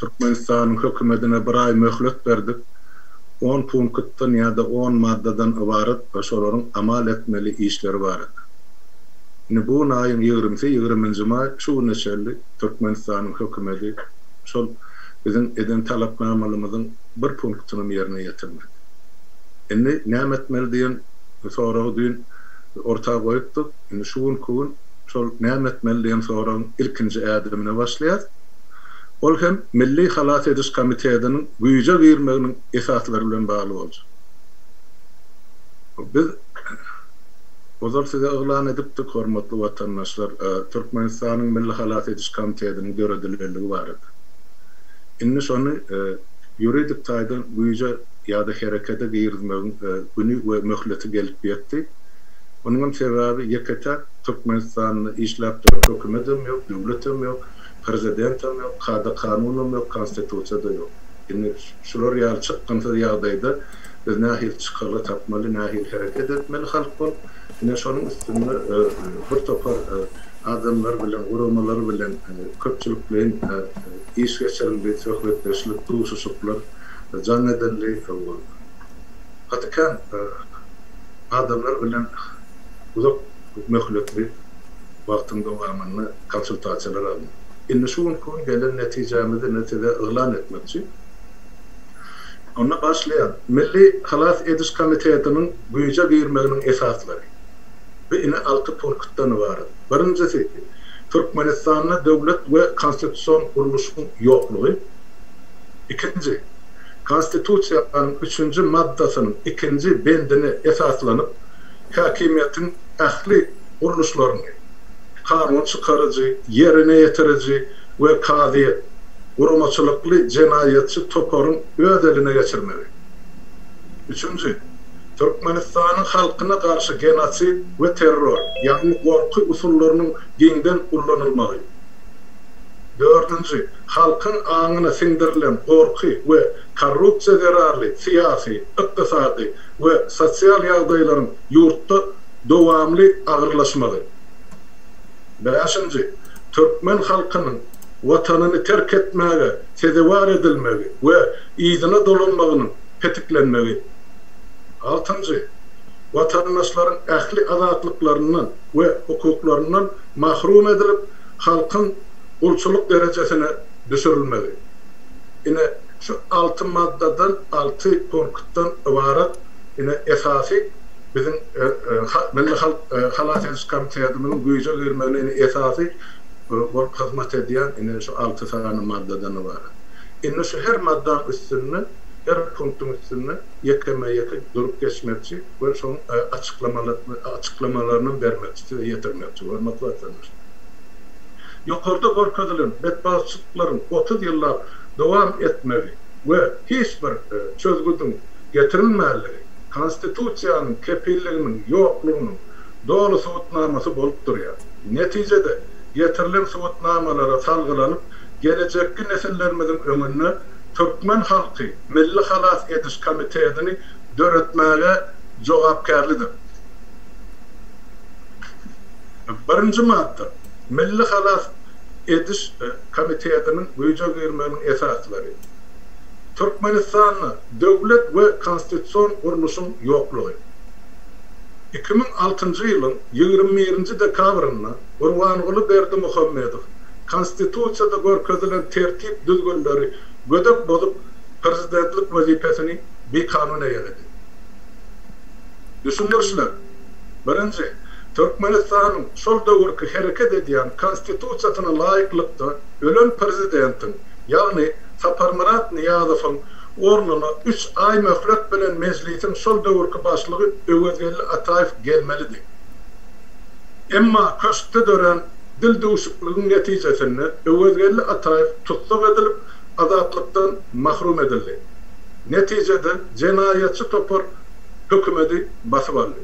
Türkmenistan'ın hökümetine bir ay möhlet berdik. 10 punktdan ýa-da 10 maddadan ibaret şolaryň amal etmeli işleri bar. Bu aýyň 20-20 may şu neçeli Türkmenistanyň hökümeti şol bizim eden talapnamalymyzyň bir punktunu ýerine ýetirmedi. Indi näme etmeli diýen soragy dün ortaga goýupdyk. Indi şuň kun şol näme etmeli diýen soragyň ilkinji ädimine başlaýar. Ol hem Milli Halat Ediş Komitesi'nin güýje girmeginiň esaslary bilen bagly boljak. Biz ozal size ıglan edipdik, hormatly watandaşlar, Türkmenistanyň Milli Halat Ediş Komitesi'nin göredilerligi bar edi. Indi şonu ýuridik taýdan güýje ýa-da herekete girmegiň güni we möhleti gelip ýetdi. Onuň sebäbi ýekete Türkmenistanyň işläp durýan hökümetem ýok, döwletem ýok, prezidentim ýok, hada kanunum ýok, konstitusiýada ýok. Indi şular ýaly çykganda ýagdaýda biz nähil çykaly tapmaly, nähil hereket etmeli halk bol. Ine şonuň üstünde bir topar adamlar bilen, gurulmalar bilen köpçülik bilen iş geçirildi, söhbetleşilip, duşuşuplar, can edenli hatykan adamlar bilen uzak möhletli wagtyň dowamyny konsultasiýalar aldy. Indi şuň kun gelen netijemizi netide ıglan etmekçi. Ona başlayan Milli Halat Ediş Komitesi'nin güýje girmeginiň esaslary. Ve ine 6 punktdan ibaret. Birincisi, Türkmenistan'da devlet ve konstitusiyon kuruluşunun yokluğu. İkinci, konstitusiyanın 3. maddasının 2. bendine esaslanıp hakimiyetin ähli kuruluşlarını kanun çıkarıcı, yerine yetirici ve kazi, vurmaçılıklı cinayetçi toparın öz eline geçirmeli. Üçüncü, Türkmenistan'ın halkına karşı genosit ve terör, yani korku usullarının dinden kullanılmalı. Dördüncü, halkın ağına sindirilen korku ve korrupsiya zararlı siyasi, iktisadi ve sosyal ýagdaýlaryň yurtda dowamly agyrlaşmaly. Beşinci, Türkmen halkynyň watanyny terk etmäge sezewar edilmeli ve izine dolanmagynyň tetiklenmeli. Altıncı, vatandaşların ähli azatlıklarından ve hukuklarından mahrum edilip halkın ulçuluk derecesine düşürülmeli. Yine şu 6 maddadan 6 punkttan ibaret yine esasi bizim Milli Halat Ediş Komitesi'nin güýje girmegine esasi bol hyzmat edýän yine şu 6 sany maddadan ibaret. Yine şu her maddaň üstünde her punktun üstünde yekeme durup geçmekçi ve son açıklamalarını vermekçi ve yetirmekçi. Hormatly watandaşlar. Yukarıda gorkadylan bedbahtçılıkların 30 yıllar devam etmeli ve hiç bir çözgüdün getirilmeli. Konstitusiyanın kepilliginin yokluğunun doğru suwutnamasy bolup durýar. Neticede getirilen suwutnamalara salgylanıp gelecekki nesillerimiziň öňüne Türkmen halkı Milli Halat Ediş Komitesi'ni döretmäge jogapkärlidir. Birinci madda Milli Halat Ediş Komitesi'nin güýje girmeginiň esaslary. Türkmenistan'da devlet ve konstitusiyon kuruluşun yokluğu. 2006 ýylyň 21 dekabrynda Gurbanguly Berdimuhammedow konstitusiyada görkezelen tertip düzgünleri gödep bozup prezidentlik vazifesini bir kanuna ýerledi. Düşünürçiler, birinci, Türkmenistan'ın şol döwürki hereket edýän konstitusiýasyna laýyklykda ölen prezidentin, ýagny Saparmurat Niýazowyň ornuna 3 ay möhlet bilen meclisin şol döwürki başlygy Öwezgeli Ataýew gelmelidir. Emma köşkde dören dil döwüşikliginiň netijesinde Öwezgeli Ataýew tutluk edilip azatlıktan mahrum edildi. Neticede cinayetçi topar hükümeti basıp aldı.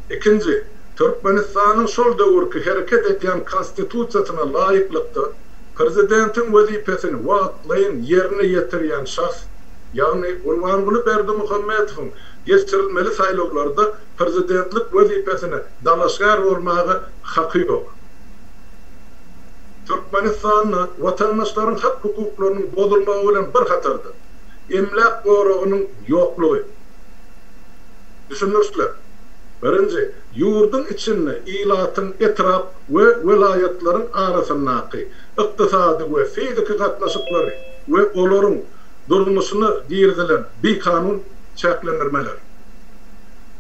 İkinci, Türkmenistan'ın şol döwürki hereket edýän konstitusiýasyna laýyklykda prezidentin wezipesini wagtlaýyn yerine ýetirýän şahs, ýagny Gurbanguly Berdimuhammedowyň geçirilmeli saýlawlarda prezidentlik wezipesine dalaşgar bolmagy haky ýok. Türkmenistan'ın vatandaşların hak hukuklarının bozulmağı bilen bir hatardır. Emlak goruğunun yokluğu. Düşünürsüler. Birinci, yurdun içinde ilatın etraf ve velayetlerin arasındaki iktisadi ve fiziki katnaşıkları ve onların durmuşunu girdilen bir kanun çeklendirmeler.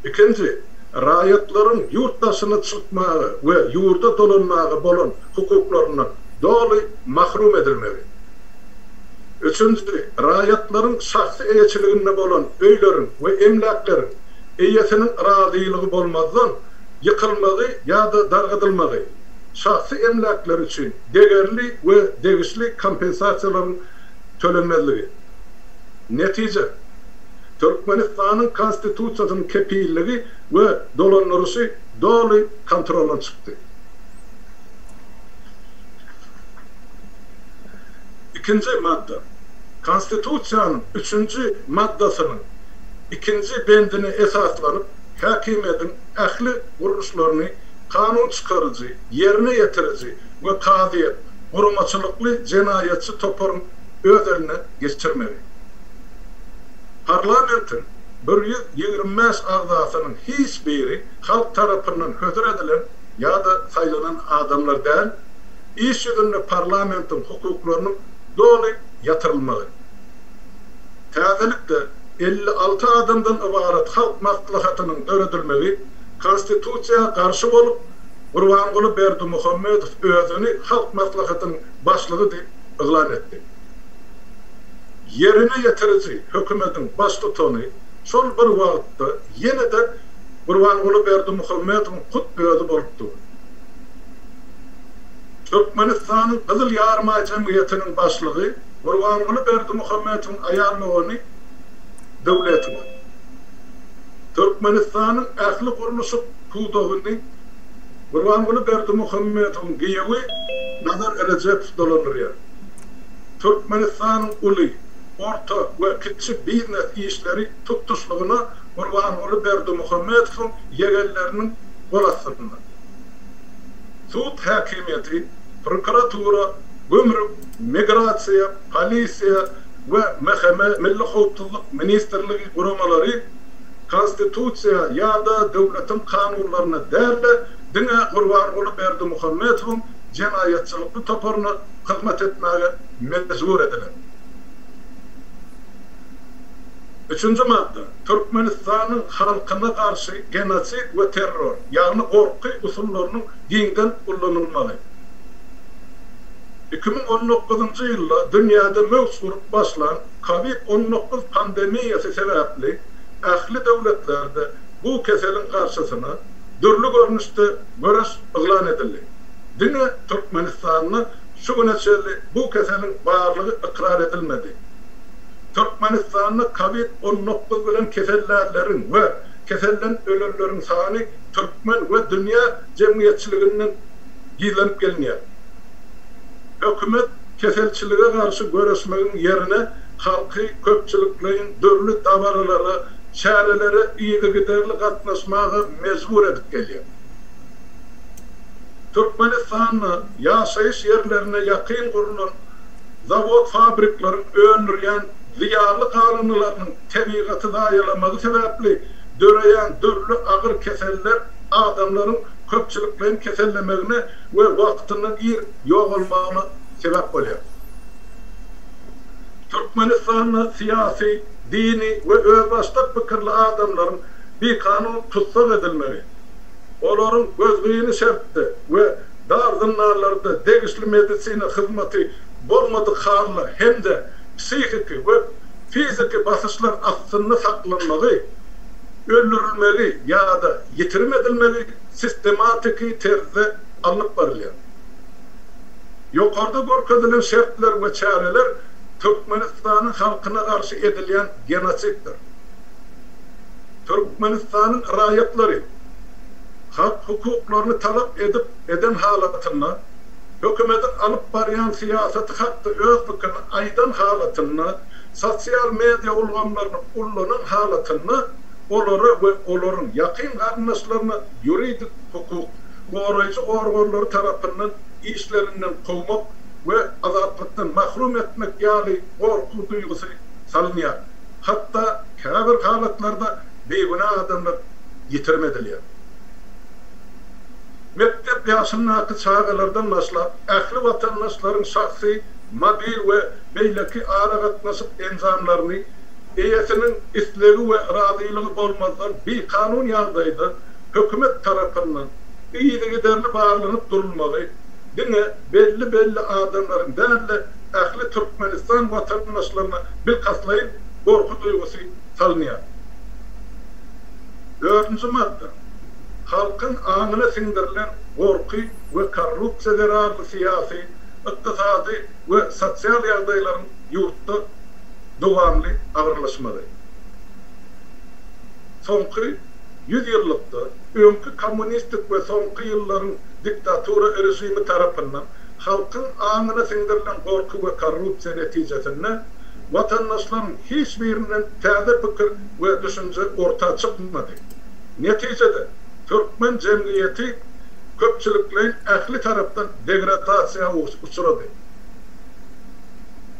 İkinci, rayetlerin yurttaşını çıkmağı ve yurda dolanmağı bolan hukuklarından doğru mahrum edilmeli. Üçüncü, rayetlerin şahsi eyeçiliğinde bolan öylerin ve emlakların eyesinin razılığı bolmazdan yıkılmağı ya da dargadılmağı, şahsi emlaklar için değerli ve değişli kompensasyaların tölenmezliği. Netice, Türkmenistan'ın konstitüsyasının kepilliği ve dolanırışı doğru kontrolden çıktı. İkinci madde, konstitüsyanın 3. maddasının 2. bendine esaslanıp hakimiyetin ahli kuruluşlarını kanun çıkarıcı, yerine getirici ve kadiyet, korumaçılıklı cinayetçi toparın ödeline geçirmeli. Parlamentin 125 azasının hiçbiri halk tarafından hödür edilen ya da sayılanan adamlar değil, iş yüzünde parlamentin hukuklarının doğru yatırılmalı. Tazelikle 56 adamdan ibaret halk maslahatının öğretilmeyi, konstitüsyaya karşı olup, Gurbanguly Berdimuhamedov özünü halk maslahatının başlığı deyip ilan etti. Yerine getirici hükümetin baş tutanı, şol bir vakitte yine de Gurbanguly Berdimuhamedov'un kut özü bolupdu. Türkmenistan'ın Kızıl Yarma Cemiyeti'nin başlığı, Gurbanguly Berdimuhamedov'un ayarlığını devleti var. Türkmenistan'ın ahli kuruluşu kuduğunu Gurbanguly Berdimuhamedov'un giyevi nazar edecek dolanır. Türkmenistan'ın ulu, orta ve küçük biznes işleri tutuşluğuna Gurbanguly Berdimuhamedov'un yegerlerinin kolasında. Suud hakimiyeti, prokuratura, gümrük, migrasiya, polisiya ve meheme, milli hukukçuluk ministerliği kurumaları konstitüsiya ya da devletin kanunlarına değerli dine Gurbanguly Berdimuhamedov'un cinayetçilikli toparına hizmet etmeye mecbur edilen. 3. madde, Türkmenistan'ın halkına karşı genosit ve terör, yani korku usullarının yeniden kullanılmalı. 2019 yılda dünyada mevcut başlayan COVID-19 pandemiyası sebeple ahli devletlerde bu keselin karşısına türlü görünüşte görüş ilan edildi. Dine Türkmenistan'ı şu güneşeli bu keselin varlığı ikrar edilmedi. Türkmenistan'ı COVID-19 bilen kesellerlerin ve kesellen ölürlerin sahını Türkmen ve dünya cemiyetçiliğinden gizlenip geliniyor. Hükümet keselçiliğe karşı görüşmenin yerine halkı köpçülüklerin dörlü davaralara, çarelere iyi giderli katlaşmaya mecbur edip geliyor. Türkmenistan'ı yaşayış yerlerine yakın kurulan zavod fabriklerin önleyen ziyalı kanunlarının tebiatı dayalaması sebeple döreyen dörlü ağır keseller adamların köpçülüklerin kesellemegine ve vaktinin iyi yok olmağına sebep oluyor. Türkmenistan'ın siyasi, dini ve özbaşlık fikirli adamların bir kanun tutsak edilmeli. Onların gözlüğünü şertti ve dar zinlarlarda değişli medisine hizmeti bolmadık halde hem de psikiki ve fiziki basışlar aslında saklanmalı, öldürülmeli ya da yitirim edilmeli sistematiki terzde alınıp varılıyor. Yukarıda görkedilen şartlar ve çareler Türkmenistan'ın halkına karşı edilen genosittir. Türkmenistan'ın rayetleri hak hukuklarını talep eden halatına, hükümetin alıp barayan siyaseti hakkı öz fikrini aydan halatına, sosyal medya ulgamlarını kullanan halatına, onları ve onların yakın kardeşlerine yuridik hukuk koruyucu organları tarafından işlerinden kovmak ve azatlıktan mahrum etmek yani korku duygusu salınıyor. Hatta kâbir halatlarda beyguna adamlar yitirmediler. Mektep yaşındaki çağlardan başlap, ehli vatandaşların şahsi, mobil ve beyleki ağırlık nasip enzamlarını eyesinin isteği ve razılığı olmadan bir kanun yağdaydı, hükümet tarafından iyide giderli bağlanıp durulmalı. Dine belli adamların değerli ehli Türkmenistan vatandaşlarına bilhaslayın korku duygusu salınıyor. 4. madde. Halkın anına sindirilen korku ve korrupsiya zararlı siyasi, iktisadi ve sosyal yardayların yurtta devamlı ağırlaşmalı. Sonki 100 yıllıkta önkü komünistik ve sonki yılların diktatura rejimi tarafından halkın anına sindirilen korku ve korrupsiya neticesinde vatandaşların hiçbirinden taze fikir ve düşünce ortaya çıkmadı. Neticede Türkmen cemiyeti köpçülüklerin ehli taraftan degradasya uçradı.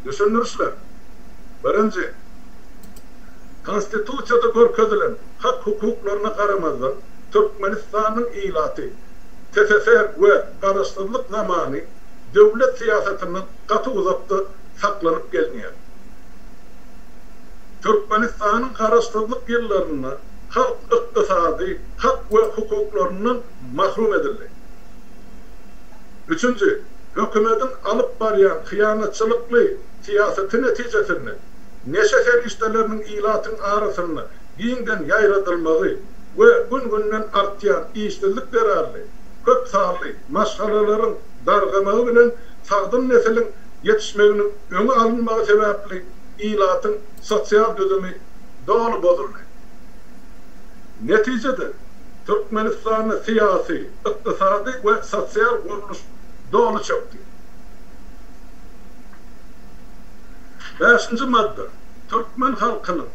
Düşünürsler. Birinci, konstitusiyada görkezelen hak hukuklarına karamazdan Türkmenistan'ın ilatı, TSSR ve karıştırılık zamanı devlet siyasetinin katı uzakta saklanıp gelmiyor. Türkmenistan'ın karıştırılık yıllarına halk iktisadi, hak ve hukuklarının mahrum edildi. Üçüncü, hükümetin alıp barayan hıyanatçılıklı siyaseti neticesinde neşesel işlerinin ilatın arasında yeniden yayratılmalı ve gün-günden artayan işsizlik zararlı, köp sağlı maşgalaların dargamağı bilen sağdın neslin yetişmeğinin öne alınmağı sebeple ilatın sosyal düzeni doğru bozuldu. Neticede Türkmenistan'ın siyasi, iktisadi ve sosyal kuruluş doğru çöktü. 5. madde. Türkmen halkının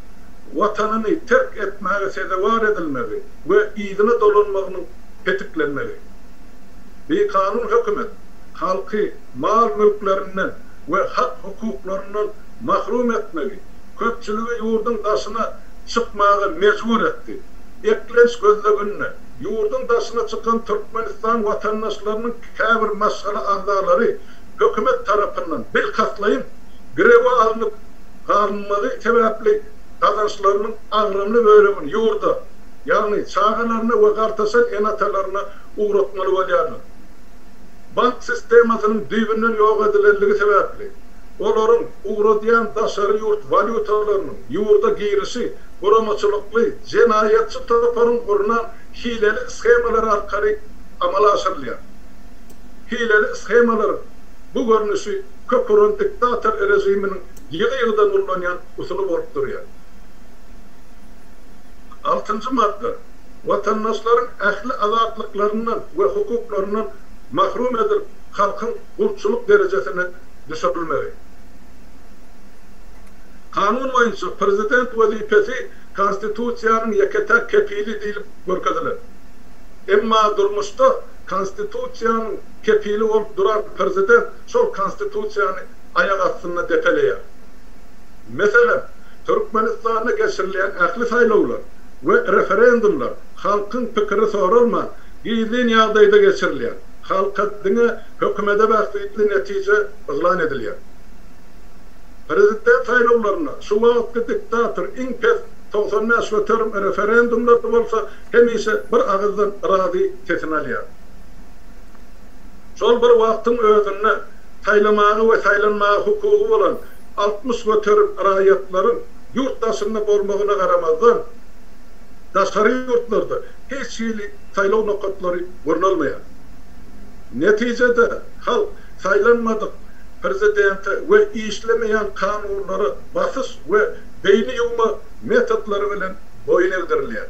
vatanını terk etmeye sedevar edilmeli ve idine dolunmağının tetiklenmeli. Bir kanun hükümet halkı mal mülklerinden ve hak hukuklarından mahrum etmeli. Köpçülüğü yurdun taşına çıkmaya mecbur etti. Eklenç gözlüğünle yurdun taşına çıkan Türkmenistan vatandaşlarının kâbir maşgala azaları hükümet tarafından bilhaslayın greve alınmalı sebeple kazançlarının ağrımlı bölümünü yurda yani çağlarını ve kartasal enatalarına uğratmalı olyalar. Bank sistemasının düğünün yok edilirliği sebeple onların uğradayan taşarı yurt valutalarının yurda girişi kuramacılıklı, cinayetçi tarafının kurulan hileli schemaları arkarı amala asırlıyor. Hileli schemaları bu görünüşü köpürün diktatör rejiminin yılı ullanayan usulü olup duruyor. 6. madde. Vatandaşların ehli azatlıklarından ve hukuklarından mahrum edilip halkın kulçuluk derecesine düşürülmeli. Kanun boyunca prezident vazifesi konstitusiyanın yekete kepili deyilip görkezilir. Emma durmuşta konstitusiyanın kepili olup duran prezident sol konstitusiyanı ayak astına depeleyer. Mesela Türkmenistan'da geçirilen ehli saylovlar ve referandumlar halkın fikri sorulma gizli yağdayda geçirilen halk haddine hükümete bahsetli netice ilan ediliyor. Prezident saylovlarına şu vakti diktatör inkes 95 ve term referandumlar olsa hemişe bir ağızdan razı sesin alıyor. Sol bir vaktin özünde saylamağı ve saylanmağı hukuku olan 60 ve term rayetlerin yurttaşında olmağına karamazdan dışarı yurtlarda hiç şeyli saylov nokatları görünmüyor. Neticede halk saylanmadık prezidente ve işlemeyen kanunları basış ve beyni yuma metotları bilen boyun eğdiriliyor.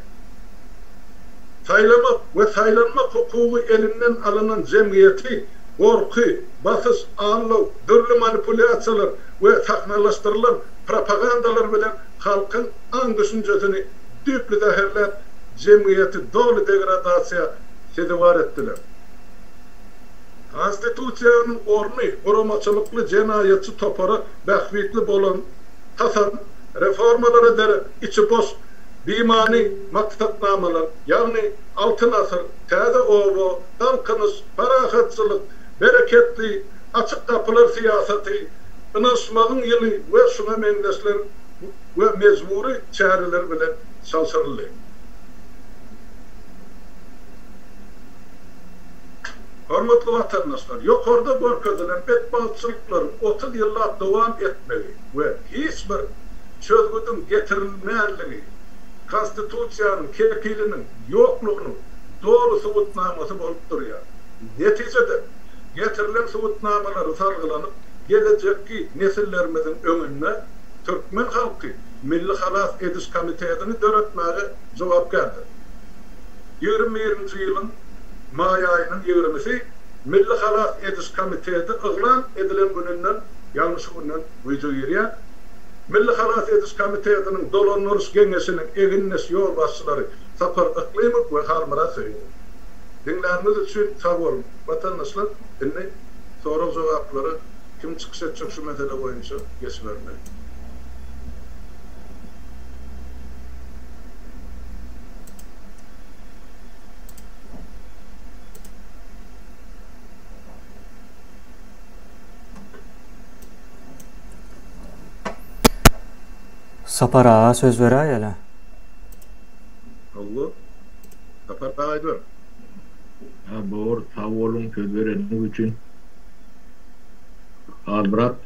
Saylamak ve saylanmak hukuku elinden alınan cemiyeti korku, basış, anlav, türlü manipülasyalar ve sahnalaştırılan propagandalar bilen halkın an düşüncesini düplü zehirler cemiyeti dolu degradasya sedevar ettiler. Konstitusiyanın ornu korumaçılıklı cenayetçi toparı bəxvitli bolan tasan reformalara dere içi boş bimani maksatnamalar yani altın asır, täze owo, dalkınış, parahatçılık, bereketli, açık kapılar siyaseti, ınışmağın yılı ve şuna mendesler ve mecburi çareler bilen salsarılı. Hormatly vatandaşlar, yukarıda görkezelen bedbahtçılıklar 30 yıllar devam etmeli ve hiç bir çözgüdün getirilmeyenliği, konstitusiyanın kepilinin yokluğunu doğru subutnaması bolup duruyor. Neticede getirilen subutnamaları salgılanıp gelecekki nesillerimizin önüne Türkmen halkı Milli Halas Ediş Komitesi'ni döretmeye cevapkardır. 2020 yılın May ayının 20'si Milli Halas Ediş Komitesi ıglan edilen gününden yanlış günden video yürüyor. Milli Halas Ediş Komitesi'nin dolanırış gengesinin eginnes yol başçıları Sapar Iklimik ve Harmara söylüyor. Dinleriniz için sağ olun. Vatandaşlar, dinle soru cevapları kim çıkış edecek şu mesele boyunca geçivermeyin. Sapar ağa söz veray hele. Allah. Sapar ağa diyor. Doğru, sağ olun söz vereniniz için. Albrat,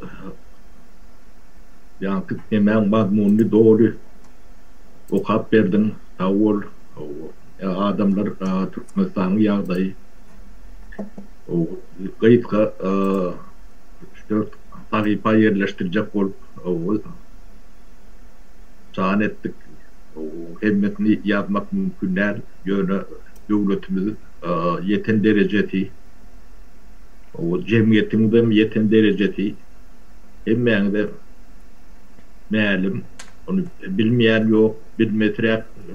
yankıt demen mazmunlu doğru okap verdin, sağ ol. Adamlar Türkmenistan'ın yağdayı. Kayıtka 4 tarifa yerleştirecek olup çağın ettik. Hemmetini yazmak mümkünler yönü devletimiz yeten dereceti cemiyetimizde yeten dereceti hemen de mealim onu bilmeyen yok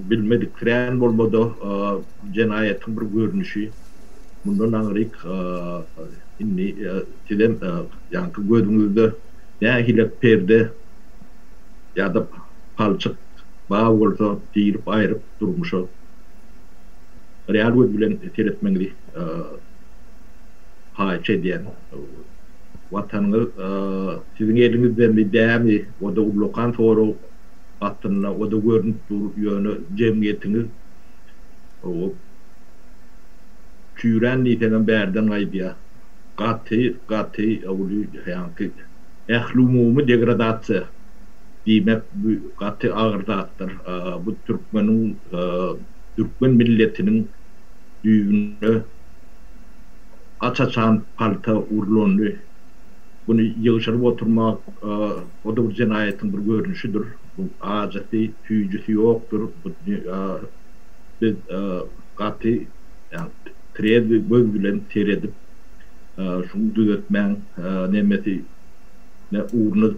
bilmedik tren olmadı cenayetin bir görünüşü bundan anrik inni sizem yankı gördüğünüzde nehilek perde ya da palçık bağ olsa deyirip ayırıp durmuş o. Real göz bilen seyretmengli haçe diyen vatanınız sizin elinizden bir değerli o da ublokan soru attığına o da görünüp yönü cemiyetiniz o çüren nitenen berden aybiya katı avulu yankı ehlumumu degradatsı demek bu katı ağırdattır bu Türkmen milletinin düğünü açaçan palta urlonlu bunu yığışırıp oturmak o da bir cenayetin bir görünüşüdür. Bu ağacısı, tüyücüsü yoktur. Biz katı yani kredi bölgülen seyredip şunu düzeltmen nemesi ne uğruna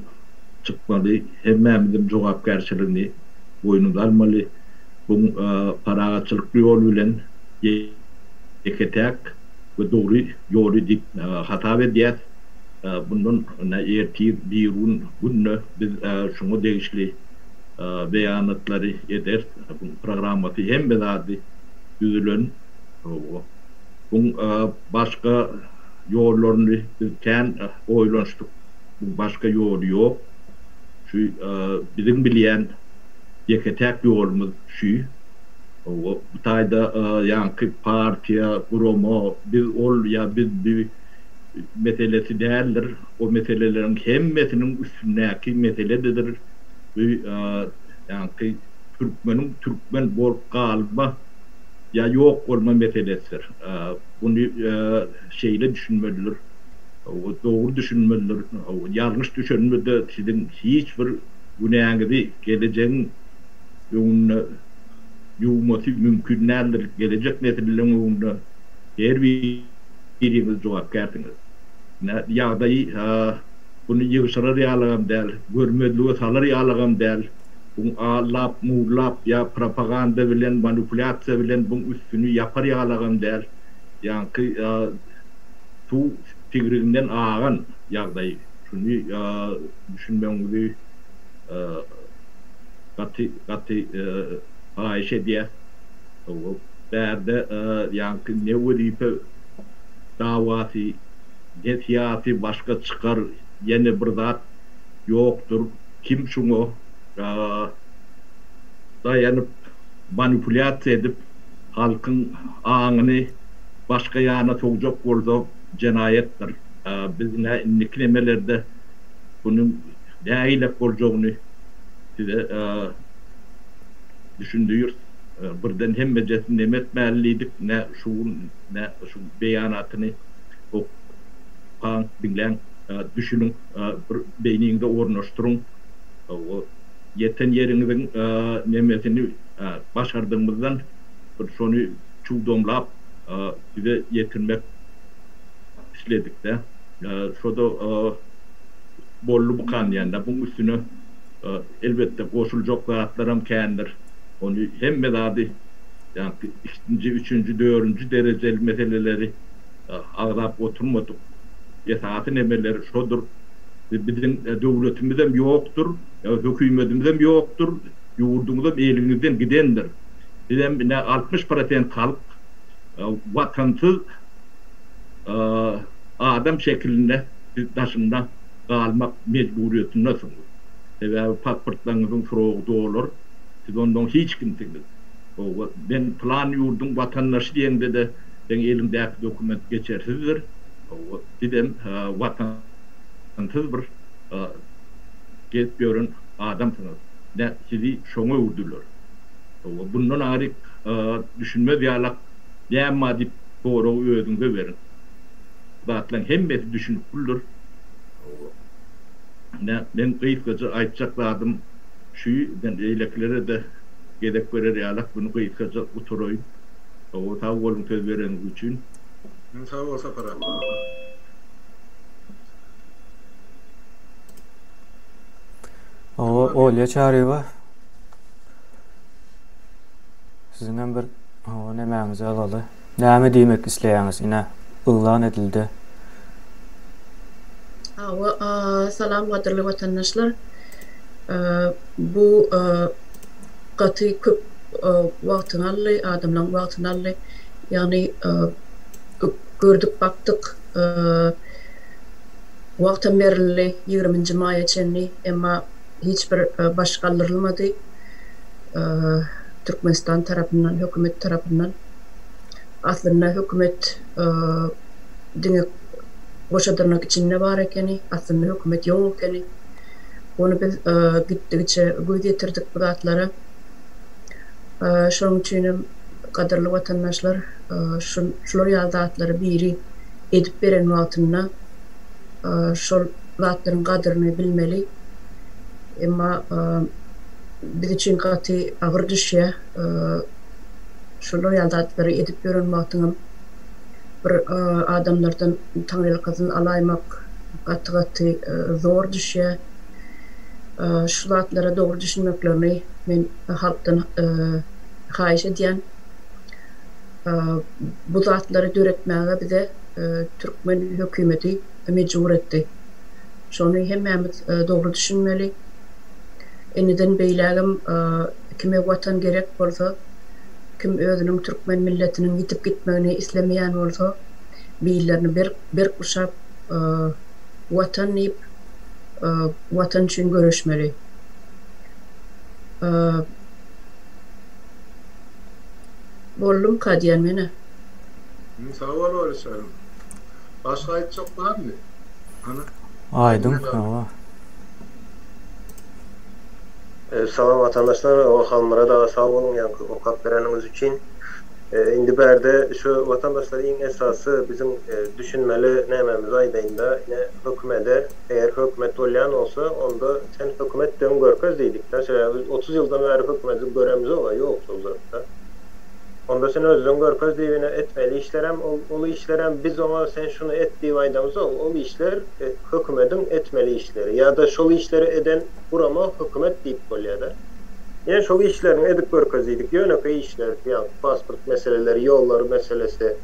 çıkmalı hemen bizim cevap karşılığını boynuz almalı. Bu parağaçılıklı yol bilen yeketek ve doğru yolu dik hata ve diyet bunun ertir birun bunu biz şunu değişli beyanatları eder bu programı hem bedadi düzülen bu başka yollarını biz kend oylanıştık bu başka yol yok şu bizim bilen yeketek yolumuz şu o tayda yankı partiya kurumu biz ol ya biz bir meselesi değerler o meselelerin hemmesinin üstündeki meseledir ve yankı Türkmen bol kalma ya yok olma meselesidir bunu şeyle düşünmelidir o doğru düşünmelidir o yanlış düşünmelidir sizin hiçbir günahınızı geleceğin yolunu yuması mümkünlerdir. Gelecek nesillerin yolunda her biriniz cevap verdiniz. Yağdayı bunu yığışırır yağlığım değil, görmediliği salır yağlığım değil. Bunu ağlap, muğlap ya propaganda bilen, manipülasyon bilen bunun üstünü yapar yağlığım değil. Yani şu fikrinden ağan ýagdaý. Şunu düşünmeňizi gaty Aýşe diýär. O bärde ýa-ni ne wedipe dawaty, netiyati başga çıkar, yeni bir zat yoktur. Kim şunu dayanıp manipülasyon edip halkın ağını başka yana sokacak bolsa cinayettir. Biz niklemelerde bunun değilek bolacağını size düşündüyoruz. Birden hem meclisin etmeliydik ne şu beyanatını okuyan bilen düşünün, beyninde ornaştırın. O yeten yerinizin nemesini başardığımızdan sonu çuğdomlap size yetirmek işledik de. Şurada bollu bukan yani bunun üstüne elbette koşulacak zatlarım kendidir. Onu hem medadi yani ikinci, üçüncü, dördüncü dereceli meseleleri ağırlayıp oturmadık. Yasatın emelleri şudur. Bizim devletimizden yoktur, hükümetimizden yoktur, yurdumuzdan elimizden gidendir. Bizim 60% halk vatansız adam şeklinde taşında kalmak mecburiyetinde sunur. Ve pasportlarınızın soğuğu olur. Siz ondan hiç kimsiniz. Ben plan yurdum vatandaşı diyende de ben elimdeki dokument geçersizdir. Dedim vatansız bir gelip görün adamsınız. Ne sizi şoňa urdular. Bundan ayrı düşünme diyalak näme dip doğru özüňize berin. Zatlaryň hemmesi düşünüp buldur. Ben kıyıklıca aytjakladım. Şu ben eyleklere de gedek verer ýalak bunu kıyıklıca utoroyum. O taw bolun söz bereniz üçin. Sağ ol Sapar abi. Olya Çarıva. Sizden bir nemäňizi alaly. Näme diýmek isleýäňiz? Ine ıglan edildi. Salam gaderly vatandaşlar. Bu gaty köp wagtyny aldy, adamlaryň wagtyny aldy. Yani gördük baktık wagtdan berildi 20. maýa çenli emma hiç bir baş kaldırılmadı. Türkmenistan tarafından, hükümet tarafından. Aslında hükümet dini boşadırmak için ne var ekeni, aslında hükümet yok ekeni. Onu biz gittikçe getirdik bu zatlara. Şunun için kaderli vatandaşlar şular ýazatları biri edip beren wagtyna şol zatlaryň kaderini bilmeli. Emma biz için gaty agyr düşýär. Şular ýazatları edip beren wagtyna bir adamlardan taňylykyny alaýmak gaty zor düşýär. Şu zatlara dogry düşünmeklerini men halkdan haýyş edýän. Bu zatları döretmäge bize Türkmen hükümeti mecbur etdi. Şonu hemmemiz dogry düşünmeli. Eniden beýlägim kime watan gerek bolsa, kim özüniň Türkmen milletiniň gitip gitmegini islemeýän bolsa, beýlerini bir kuşap watan diýip watan üçin görüşmeli. Bollum kadiyan mene. Sağ ol Oğuzhan. Başka aytjak barmy? Aydın. Salam vatandaşlar, o halmara da sağ olun yani okap vereniniz için. Indi berde şu vatandaşlar en esası bizim düşünmeli nememiz aydayında yine hükümete eğer hükümet olyan olsa onda sen hükümetten görköz deydik. Mesela 30 yıldan beri hükümetin göremiz ola yok uzakta. Onda sen özün görköz deyine etmeli işlerem olu işlerem biz ona sen şunu et diye aydamız ol işler hükümetin etmeli işleri ya da şol işleri eden burama hükümet deyip bolýar. Yani şol işlerini edip görkeziydik. Yönöke işler, yani pasport meseleleri, yolları meselesi.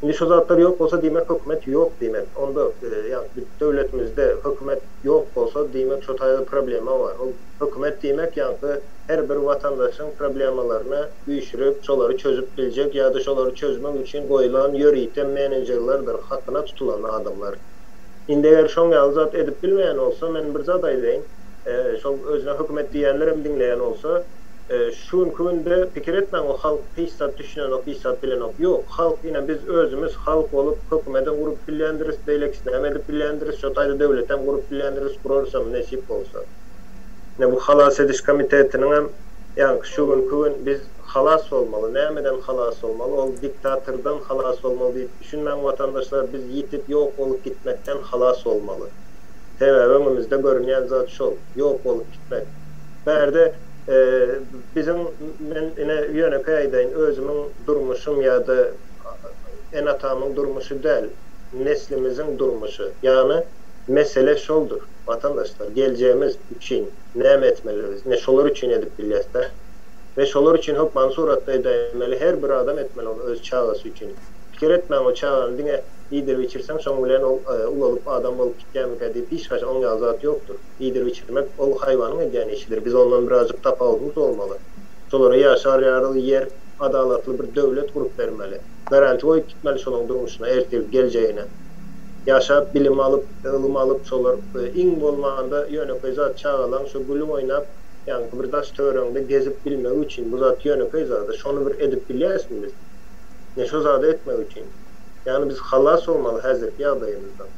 Şimdi şu zatlar yok olsa demek hükümet yok demek. Onda yani devletimizde hükümet yok olsa demek şu tayda problemi var. O hükümet demek yani her bir vatandaşın problemalarını büyüşürüp şoları çözüp bilecek ya da şoları çözmek için koyulan yürüyten menajerlerdir. Hakkına tutulan adamlar. Indi eğer şoň zat edip bilmeyen olsa men bir zat aýdaýyn. Şol özüne hükümet diýenlerim dinleyen olsa şun künde pikir etmän o halk hissat düşünen o hissat bilen ok yok. Halk ine biz özümüz halk olup hükümeten gurup bilendiris, beýlekisine emedip bilendiris, şo taýda döwletten gurup bilendiris gurarsam nesip bolsa. Ne bu halas ediş komitetiniň hem ýa şu gün biz halas olmaly. Nämeden halas olmaly? Ol diktatörden halas olmaly diýip düşünmän vatandaşlar biz ýitip ýok bolup gitmekden halas olmaly. Sebäbimizde görünýän zat şol, ýok bolup gitmek. Berde bizim men ine ýönepe aýdaýyn özümiň durmuşum ýa-da enatamyň durmuşy däl, neslimizin durmuşy. Ýani mesele şoldur. Vatandaşlar geleceğimiz için näme etmeliyiz? Ne şolar için edip bilýärler? Ve şolar için hukman suratda edemeli, her bir adam etmeli onu öz çağası için. Fikir etmem o çağını dine iyidir biçirsem şoň bilen ul olup adam bolup gitýänmik diýip hiç gaç oň azat ýokdur. İyidir biçirmek ol haýwanyň edýän işidir. Biz ondan birazcık tapawudymyz bolmaly. Şolara ýaşar ýarly yer, adalatly bir döwlet gurup bermeli. Garanti goýup gitmeli şonuň durmuşyna, ertegi geleceğine. Yaşap, bilim alıp, ılım alıp şolar iň bolmaganda ýönepe zat çağalan şu gülüm oýnap yani bir daş töwerende gezip bilmek üçin bu zat ýönepe zat şonu bir edip bilýäsmiz. Ne şu zat etmek üçin. Yani biz halas olmaly häzirki ýagdaýymyzdan.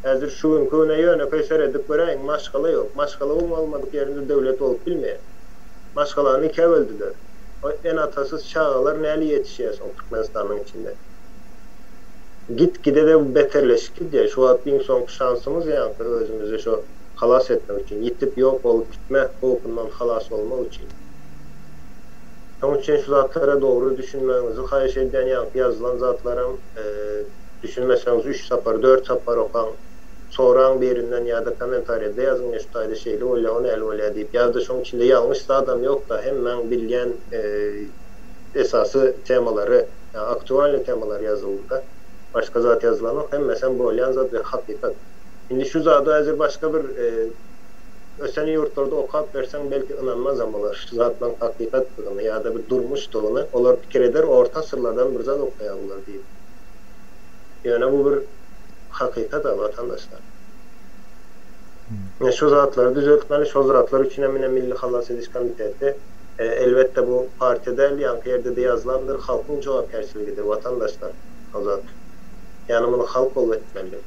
Häzir şu gün köne ýönepe seredip göreň maşgala ýok. Maşgala bolmadyk ýerinde döwlet bolup bilmeýär. Maşgalany iki böldiler. O en atasız çağalar näli ýetişýär Türkmenistanyň içinde. Gitgide de beterleşik gidiyor. Şu an bir son şansımız yani özümüzü şu halas etmek için. Yitip yok olup gitme, okundan halas olmak için. Onun için şu zatlara doğru düşünmenizi haýyş edýän yani yazılan zatlarım düşünmeseniz 3 sapar, 4 sapar okan soran birinden ya da komentariyada yazın şu taýda şeyli oýla onu el oýla diýip ýa-da şoň içinde ýalňyş adam yok da hemen bilýän esasy temalary, yani aktual temalar yazıldı. Başka zat yazılanı hem mesela bu olan zat ve hakikat. Şimdi şu zatı hazır başka bir öseni yurtlarda okuyup versen belki inanmaz ama şu zatla hakikat durumunu ya da bir durmuş durumunu onlar fikir eder orta sırlardan bir zat okuyabilir diye. Yani bu bir hakikat vatandaşlar. Şu zatları düzeltmeli, şu zatlar için emine Milli Halas Ediş Komiteti elbette bu partide yankı yerde de yazılandır, halkın cevapkarşılığıdır vatandaşlar o zat. Yani bunu halk ol etmeli.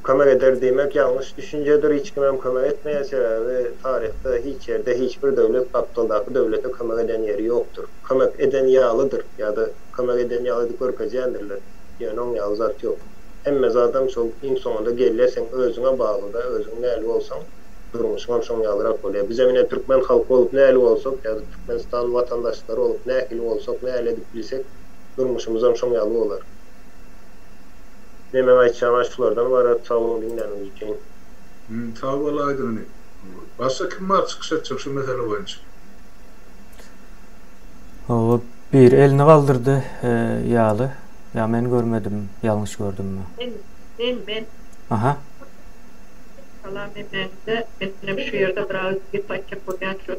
Kömek eder demek yanlış düşüncedir. Hiç kimem kömek etmeye sebebi tarihte hiç yerde hiçbir devlet kaptaldaki devlete kömek eden yeri yoktur. Kömek eden yağlıdır ya da kömek eden yağlıdır korkacaktırlar. Yani onun yağlı zat yok. Emme zaten çok in sonunda gelle sen özüne bağlı da özün neyli olsan durmuşun son yağlırak oluyor. Biz emine Türkmen halkı olup neyli olsak ya da Türkmenistan vatandaşları olup neyli olsak neyli edip bilsek durmuşumuzdan son yağlı olur. Demem aýtjam şulardan var sağolun dinleniz üçin. Sağ ol Aydın. Başka kim var çıkış edecek şu mesele boyunca? O bir elini kaldırdı ýaly. Ya men görmedim, yanlış gördüm mü? Ben. Aha. Salam emende, benim şu yerde biraz bir parça koyan şu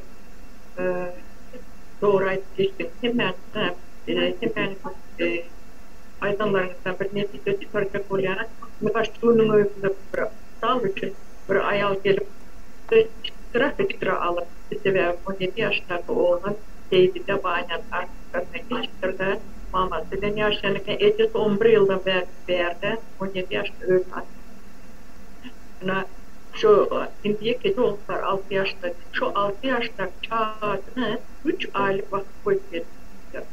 doğru aýtdyk. Hemen aydınlarınızdan bir netije çıkaracak olarak başçılığının öykünde sağ için bir ayal gelip sıra alıp ve 17 yaşlarda oğlan teyzide bayan arkasına geçtirdi. Maması ben yaşlarken ecesi 11 yıldan beri 17 yaşta öldü. Şu indiye gece oldular 6 yaşta. Şu 6 yaşta çağını 3 aylık vakit koyup verdi.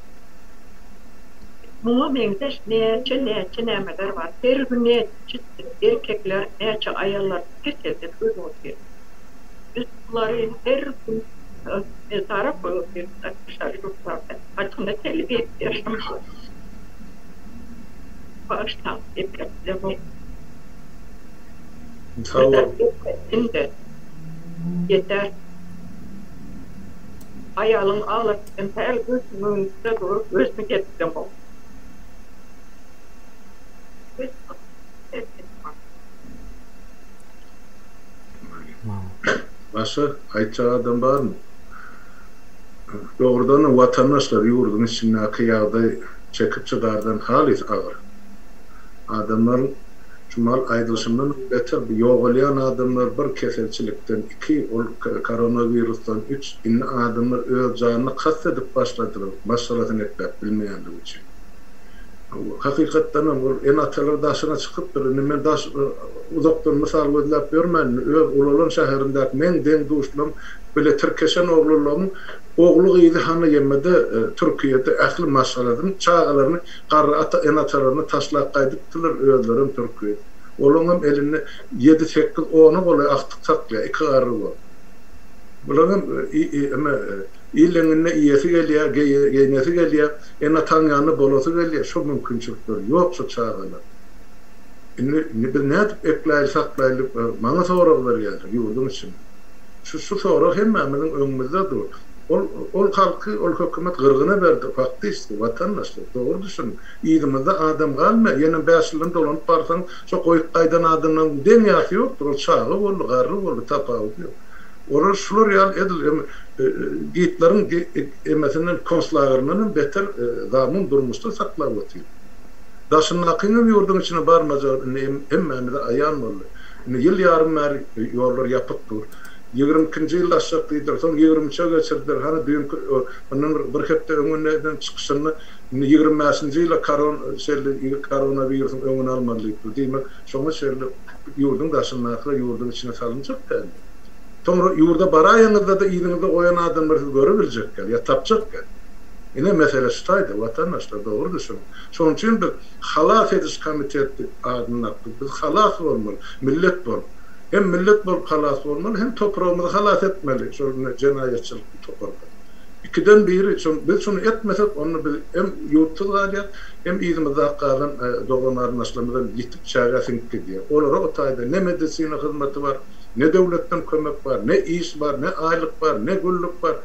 Muma benzeş neyçe nemeler var. Her gün neyçe erkekler, neyçe ayarlar kesildi, öyle oluyor. Biz bunları her gün taraf koyup verdik dışarı yurtlarda. Açımda telli yaşamışlar. Baştan depremde bu. Şimdi yeter. Ayalın ağlarken her gözünün önünde durup gözünü getirdim o. Başka aytacağı adam var mı? Doğrudan vatandaşlar yurdun içinde kıyağda çekip çıkardan halis ağır. Adamların Cumal aydılışından beter bir yoğulayan adamlar bir keselçilikten, 2 koronavirüsten, 3 inni adamlar öz canını kastedip başladılar. Başladılar etmek bilmeyenlik için. Hakikaten en atalar daşına çıkıp durur. Men daş uzaktan misal gözlep görmen, öz Ulalon şäherindäki men den duşlum böyle Türkeşen oğlularım oğlu ýyly hany ýemede Türkiýede ähli maşgaladyň çağalaryny garry en atalarını taşlap gaýdypdylar özlerim Türkiýe. Olaňam elini 7-8 onu bola aktyk saklya 2 garry bol. Bulaňam ýylyňyna ýesi gelýär, geýnesi gelýär, en atan ýanyny bolasy gelýär. Şo mümkinçilikler ýok şu çağalar. Indi biz nädip ekläýär, saklaýar, maňa sorak berýär ýurdum için. Şu sorak hemmemiň öňümizde dur. Ol halky, ol hökümet gyrgyna berdi, fakty işte, vatandaşlar, doğru düşün. Ýygymyzda adam galma, ýene 5 ýylyň dolanyp barsaň, şo goýup gaýdan adamyň dünýasy ýokdur, ol çağı boldy, garry boldy, tapawut ýok. Olar şular ýal edil, giýitlerin emesinden konslarynyň beter zamyn durmuşda saklap otyr. Daşynakyny ýurdun içine barmaja hemmemide aýan boldy. Ýyl ýarym bäri ýollar ýapypdyr. 22-nji ýylda aşakydyr, soň 23-e geçirdiler. Hany düýün onuň bir hepde öňünden çykyşyny 25-nji ýyla koronawirusyň öňüne almalydyr. Diýmek, şoňa şeýle ýurdun daşynaky ýurdun içine salynjak däl. Sonra ýurda baraýyňyzda da ýygyňyzda oýan adamlar görebiljekler, ýa tapjaklar. Ine mesele şutaýdy, vatandaşlar dogry düşün. Şoň üçin bir halas ediş komiteti adyna biz halas bolmaly, millet bol. Hem millet bol halas bolmaly, hem toprağymyzy halas etmeli. Şonu jenaýetçilik toprağda. İkiden biri, biz şunu etmesek, onu hem ýurtsyz galýar, hem ýygymyzda galan doganlaryň aşlamydan ýitip çägäsiň gidiyor. Olara o taýda ne medisina hyzmaty bar, ne döwletden kömek bar, ne iş bar, ne aýlyk bar, ne güllük bar.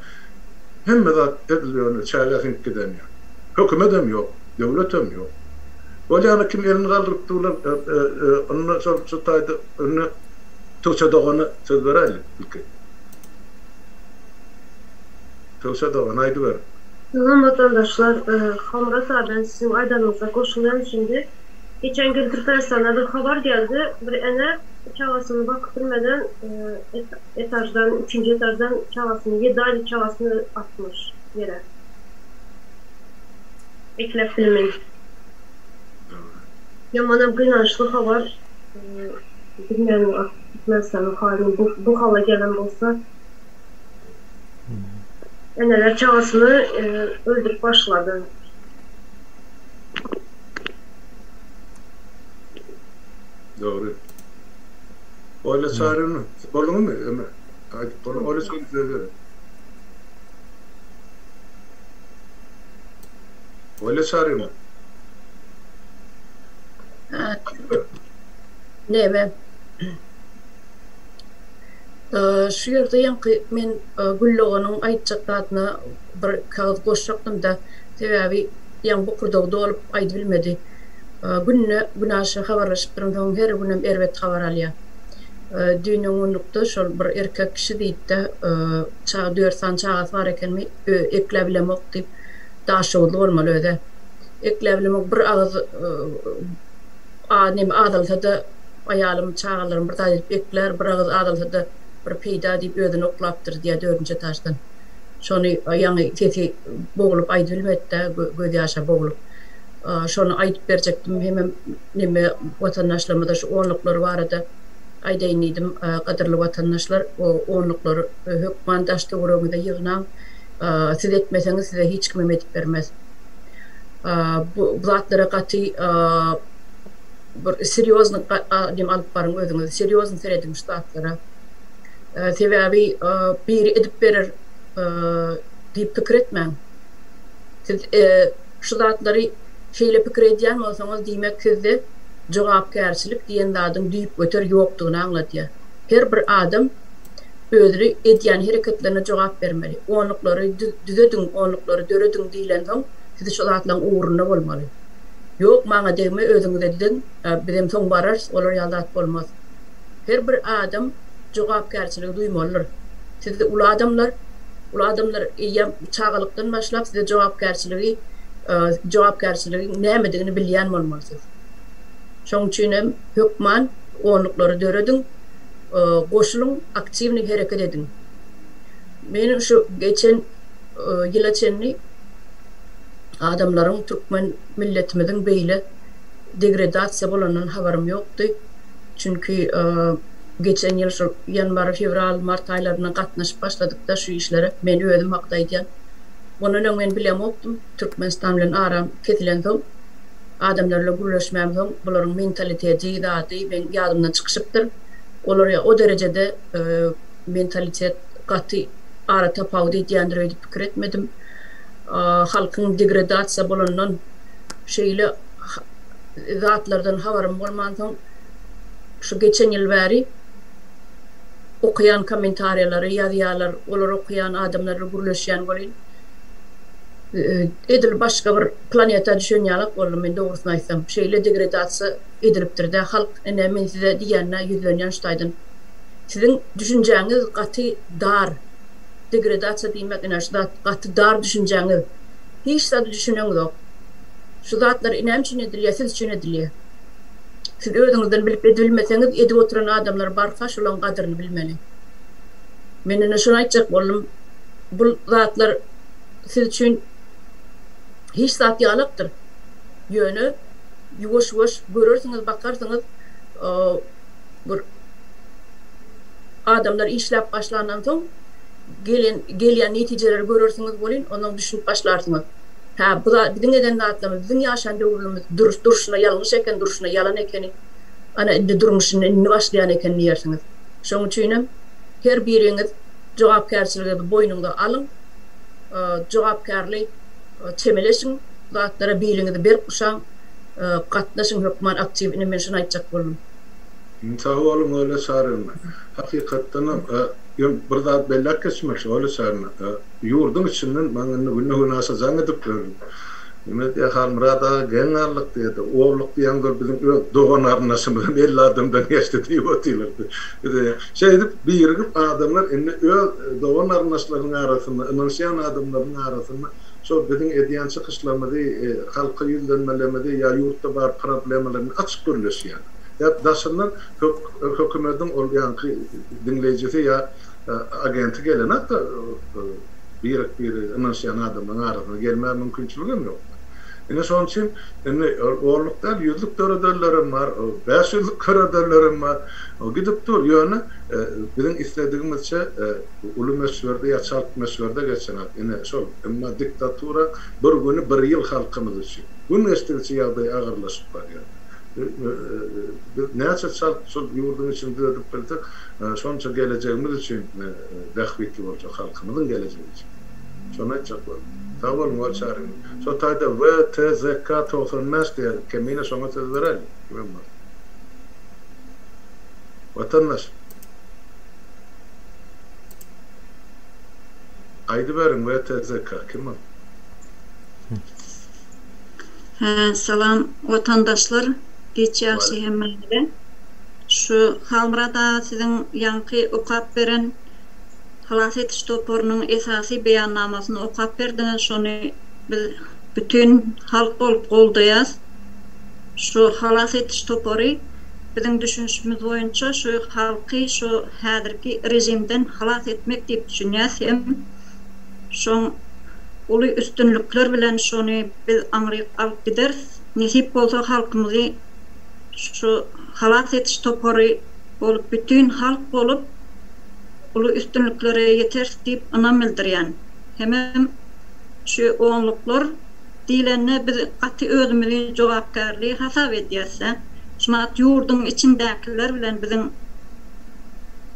Hemme zat edilýär, çägäsiň gidenýär. Hökümetem ýok, döwletem ýok. Bolýany kim elini galdyryp durlar, onu şu taýda önüne Töwse dogany söz bereli. Töwse dogan aýdy ber. Selam vatandaşlar, Hamra ben sizin aydanınıza koşulan şimdi. Geçen gün Türkmenistan'da bir haber geldi. Bir ene çavasını bakıp bilmeden etajdan, 3. etajdan çavasını, 7 aylık çavasını atmış yere. Eklep bilmeyin. Yamanam gıynançlı haber. Bilmiyorum, Türkmenistan'ın halini bu hala gelen olsa eneler çavasını öldürüp başladı. Doğru. Öyle çağırın. Bolun mu? Haydi bolun. Öyle söylüyor. Öyle çağırın. Ne be? Şu ýerde ýa-ni men Gülloganyň aýtjakdatyna bir kağıt goşjakdym da sebäbi ýa-ni bu kurdagda olup aýdy bilmedi. Günaşy habarlaşyp durýan her günem erwet habar alýar. Düýnüň onlukda şol bir erkek kişi diýdi, çağa 4 san çağa bar ekenmi, eklebilemek diýip daşygy bolmaly öde. Eklebilemek bir ağız adalda ayalym çağalarym bir taýyp ekler, bir ağız adalda bir peýda diýip özüni oklapdyr diýe 4-nji etaçdan. Şonu ýa-ni sesi bogulup aýdy bilmedi, göz ýaşa bogulup. Şonu aýdyp berjekdim, hemem neme vatandaşlarymyzda şu onluklar barada aýdaýyn diýdim, gaderli vatandaşlar, o onluklar hökmandaşdy görüňizde ýygnan, siz etmeseňiz size hiç kim edip bermez. Bu zatlara gaty bir seriozny dem alyp baryň özüňiz, seriozny seredin ştatlara. Sebäbi biri edip berer diýip pikir etmäň. Siz şu zatlary şeýle pikir edýän bolsaňyz diýmek sizde jogapkärçilik diýen zadyň diýip göter ýokdugyny anlatýar. Her bir adam özüni edýän hereketlerine jogap bermeli. Onluklary düzedin, onluklary döredin diýilen soň siz şu zatlaryň uğrunda bolmaly. Yok maňa degme özüňiz edin, bizim soň barar, olar ýaldat bolmaz. Her bir adam jogapkärçiligi duýmalydyr. Siz ulu adamlar ýa çağalykdan başlap size jogapkärçiligi nämedigini bilýän bolmalysyz. Şoň üçin hem hökman onluklary döredin, goşulun aktivni hereket edin. Benim şu geçen ýylaçenni adamlaryň Türkmen milletimizin beýle degradasiýa bolanan habarym ýokdy. Çünki geçen ýyl şu ýanvar, fevral, mart aýlaryna gatnaşyp başladykda şu işlere men özüm hakda edýän. Bunu men bilemokdum. Türkmenistan bilen aram ketilen soň adamlarla gürleşmem soň bularyň mentaliteti zady ben ýadymdan çykyşypdyr. Olar o derecede mentalitet gaty ara tapawdy diýendir öýdip pikir etmedim. Halkyň degradasiýa bolanan şeýle zatlardan habarym bolman soň şu geçen ýyl bäri okuyan kommentariýalary, ýazýarlar, olar okuyan adamlarla gürleşýän bolýan. Edil başga bir planeta düşünýärlik boldum men dogrusyny aýtsam. Şeýle degradasiýa edilipdir-de halk ene men size diýende ýüzlenýän ştaýdyn. Sizin düşünjäňiz gaty dar. Degradasiýa diýmek ene şu gaty dar düşünjäňiz. Hiç zat düşüneňiz ýok. Şu zatlar inem üçin edilýär, siz üçin edilýär. Siz özüňizden bilip edilmeseňiz, edip oturan adamlar barka şolaryň gadyryny bilmeli. Men ene şunu aýtjak boldum. Bu zatlar siz üçin hiç zat ýalykdyr. Ýöne ýuwaş-ýuwaş görürsiňiz, bakarsyňyz, bir adamlar işläp başlandan soň gelýän netijeleri görürsiňiz bolýan, onuň düşünüp başlarsyňyz. Ha, bu da biziň eden zatlarymyz, biziň ýaşan döwrümiz duruşuna ýalňyş eken, duruşuna ýalan ekeni, ana indi durmuşyny indi başlaýan eken diýersiňiz. Şoň üçin her biriňiz jogapkärçiligi boýnuňda alyň, jogapkärlik çemeleşin, zatlara biýliňizi berip kuşaň, gatnaşyň hökman aktivini men şunu aýtjak boldum. Sağ olun öyle sarılma. Hakikaten bir zat belli kesmiş öyle sarılma. Yurdun içinden bana günü nasıl zannedip gördüm. Ümmet Halmurada genellik diýdi. Oğluk diýenler bizim doğan arnaşymyzdan 50 adamdan geçti diýip otylardy. Şey edip birigip adamlar indi doğan arnaşlarynyň arasynda, ynanşýan adamlaryň arasynda şo biziň edýän çykyşlarymyzy, halka ýüzlenmelerimizi ýa ýurtda bar problemlerini açyk görleşýär. Ýa daşyndan hökümetin olýanky dinleýijisi ýa agenti gelen hatda bir ynanşýan adamlaryň arasynda gelmä mümkinçiligim ýok. Ene şoň üçin orluklar ýüzlük töredörlerim bar, 500 töredörlerim bar. O gidip dur ýöne biziň istediğimizçe uly meşwerde ýa çalk meşwerde geçen. Ene şol emma diktatura bir güni bir ýyl halkymyz üçin. Bu nestilçi ýagdaý agyrlaşyp barýar. Näçe çalk şol ýurdun içinde edip bildik, şonça geleceğimiz üçin dähwetli boljak halkymyzyň geleceği üçin. Şonu aýtjak boldum. Sağ olun o çağırın. So taýda WTZK 95 diýer, kemine şoňa söz bereli. Vatandaş. Aýdy berin WTZK kim o? Salam vatandaşlar. Geçi ýaxşy hemmeňizde. Şu Halmurada sizin ýanky okap beren Halas etiş toporunyň esasy beýannamasyny okap berdiňiz. Şonu biz bütün halk bolup goldaýas. Şu halas etiş topory biziň düşünüşimiz boýunça şu halky şu häzirki rejimden halas etmek diýip düşünýäs. Hem şoň uly üstünlükler bilen şonu biz aňryp alyp gideriz. Nesip bolsa halkymyzy şu halas etiş topory bolup bütün halk bolup uly üstünliklere yeter diýip anam bildirýän. Hemem şu onluklar diýilende biz gaty özümizi jogapkärligi hasap edýärse, şumat ýurdun içindekiler bilen biziň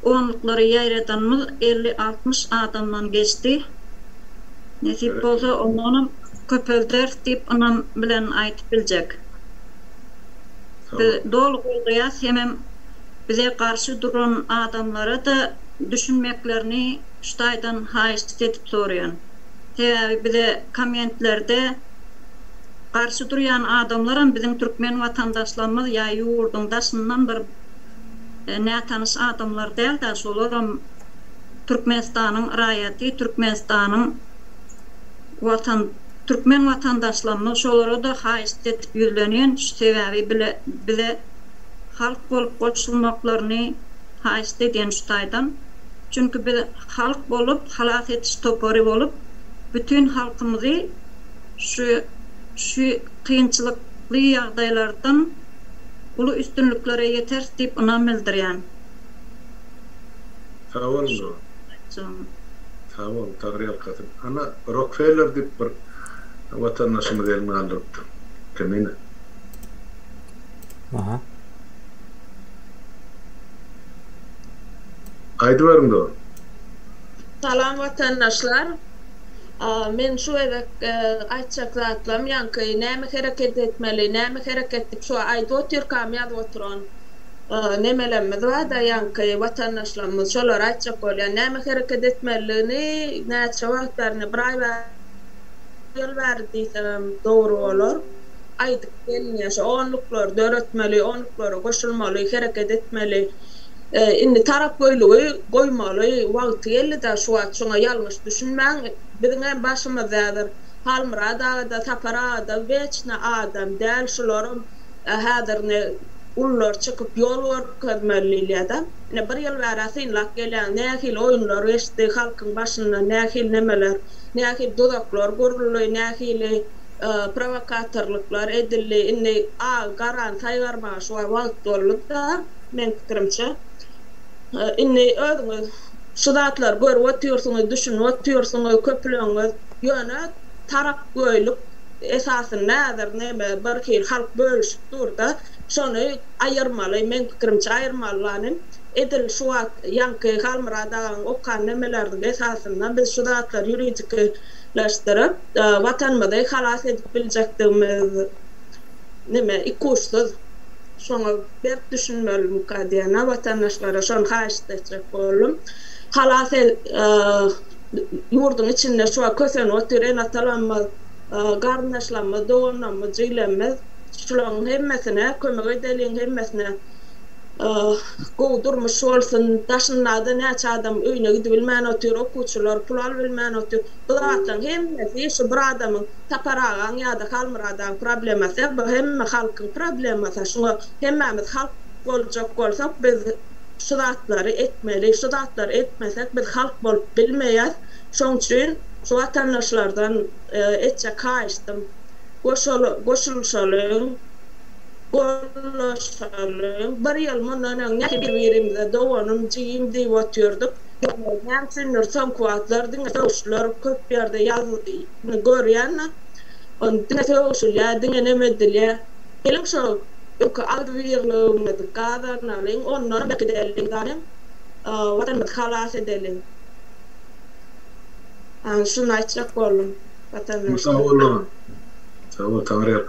onluklary ýaýradanmyz 50-60 adamdan geçdi. Nesip bolsa ondan köpelder diýip anam bilen aýtyp biljek. Dolu goldaýas hemem bize karşı duran adamlara da düşünmeklerini ştaýdan haýyş edip soraýan. Bir de kommentlerde karşı duran adamlar bizim Türkmen vatandaşlarımız ya yurdun daşından bir ne tanış adamlar değil de şolaram Türkmenistan'ın rayeti, Türkmenistan'ın Türkmen vatandaşlarımız şolara da haist etip yüzlenen şu sebebi bile halk bolup koşulmaklarını haist eden şutaydan. Çünkü bir halk bolup, halat etiş topori bolup, bütün halkımızı şu kıyınçılıklı yağdaylardan ulu üstünlüklere yeter deyip ona bildirýän. Sağ olun. Sağ olun, tağriyal katın. Ana Rockefeller deyip bir vatandaşımız eline aldırıptı. Kemine. Aha. Aydı varım da. Salam vatandaşlar. Men şu edek aytsak zatlam yankı näme hareket etmeli, näme hareket edip şu ayda oturkam ýazyp oturan nemelenmez var da yankı vatandaşlarımız şolar aytsak bolýar näme hareket etmeliligini näçe wagtlaryny bir ay ýol berdiysem dogry bolar. Aydyk gelýär şu onluklar döretmeli, onluklara goşulmaly, hareket etmeli. Indi tarap boyluğu goýmaly wagty geldi da şu wagt şoňa ýalňyş düşünmäň. Bizim en başymyzdadyr. Halmyrada da Taparada beçne adam däl şolaryň häzirne ullar çykyp ýol görkezmeliler. Ne bir ýyl bäräsin lak gelen nähil oýunlar geçdi halkyň başyna nähil nemeler, nähil dodaklar görülýär, nähil provokatorluklar edildi. Indi garan taýgarma şu wagt bolupda men pikirimçe. Indi özüňiz şudatlar görüp oturýarsyňyz, düşünip oturýarsyňyz, köpüleňiz ýöne tarap goýulyp esasyny näder näme bir hil halk bölüşip durda şonu aýyrmaly, men pikirimçe aýyrmalanyň edil şu wagt ýanky halmyradaň okan nemelerdi esasyny biz şudatlar ýuridikileşdirip watanmyzy halas edip biljekdigimiz näme ikuşsyz şoňa berip düşünmeli mukadiyana vatandaşlara şonu haýyş etjek bolum. Halas yurdun içinde şu kösen oturan atalanmaz, garnaşlanmaz, doğanlanmaz, jilenmez. Şuların hemmesine, kömek edelim hemmesine goýdurmuş bolsun, daşynlarda näçe adam öýüne gidip bilmän otur, okuwçylar pul alyp bilmän otur. Bulardan hemmesi şu bir adamyň taparagan ýa-da halmyradaň problemasy, bu hemme halkyň problemasy. Şoňa hemmemiz halk boljak bolsak biz şudatlary etmeli, şudatlar etmesek biz halk bolup bilmeýäs. Şoň üçin şu vatandaşlardan etjek haýyşdym. Goşulşalyň, bir ýyl mundan öňe birimizde dowanym jyým diýip oturduk. Hem sünür son kuatlar diňe soşlar köp ýerde ýazyp görýän. Diňe soşlar diňe neme dilýär. Gelin şo yok adwirlygymyzy gadarnalyň onlara bekideligdanym watanmyz halas edelim. Şunu aýtjak bolum vatandaşlar. Sağ olun. Sağ ol, tağriyal.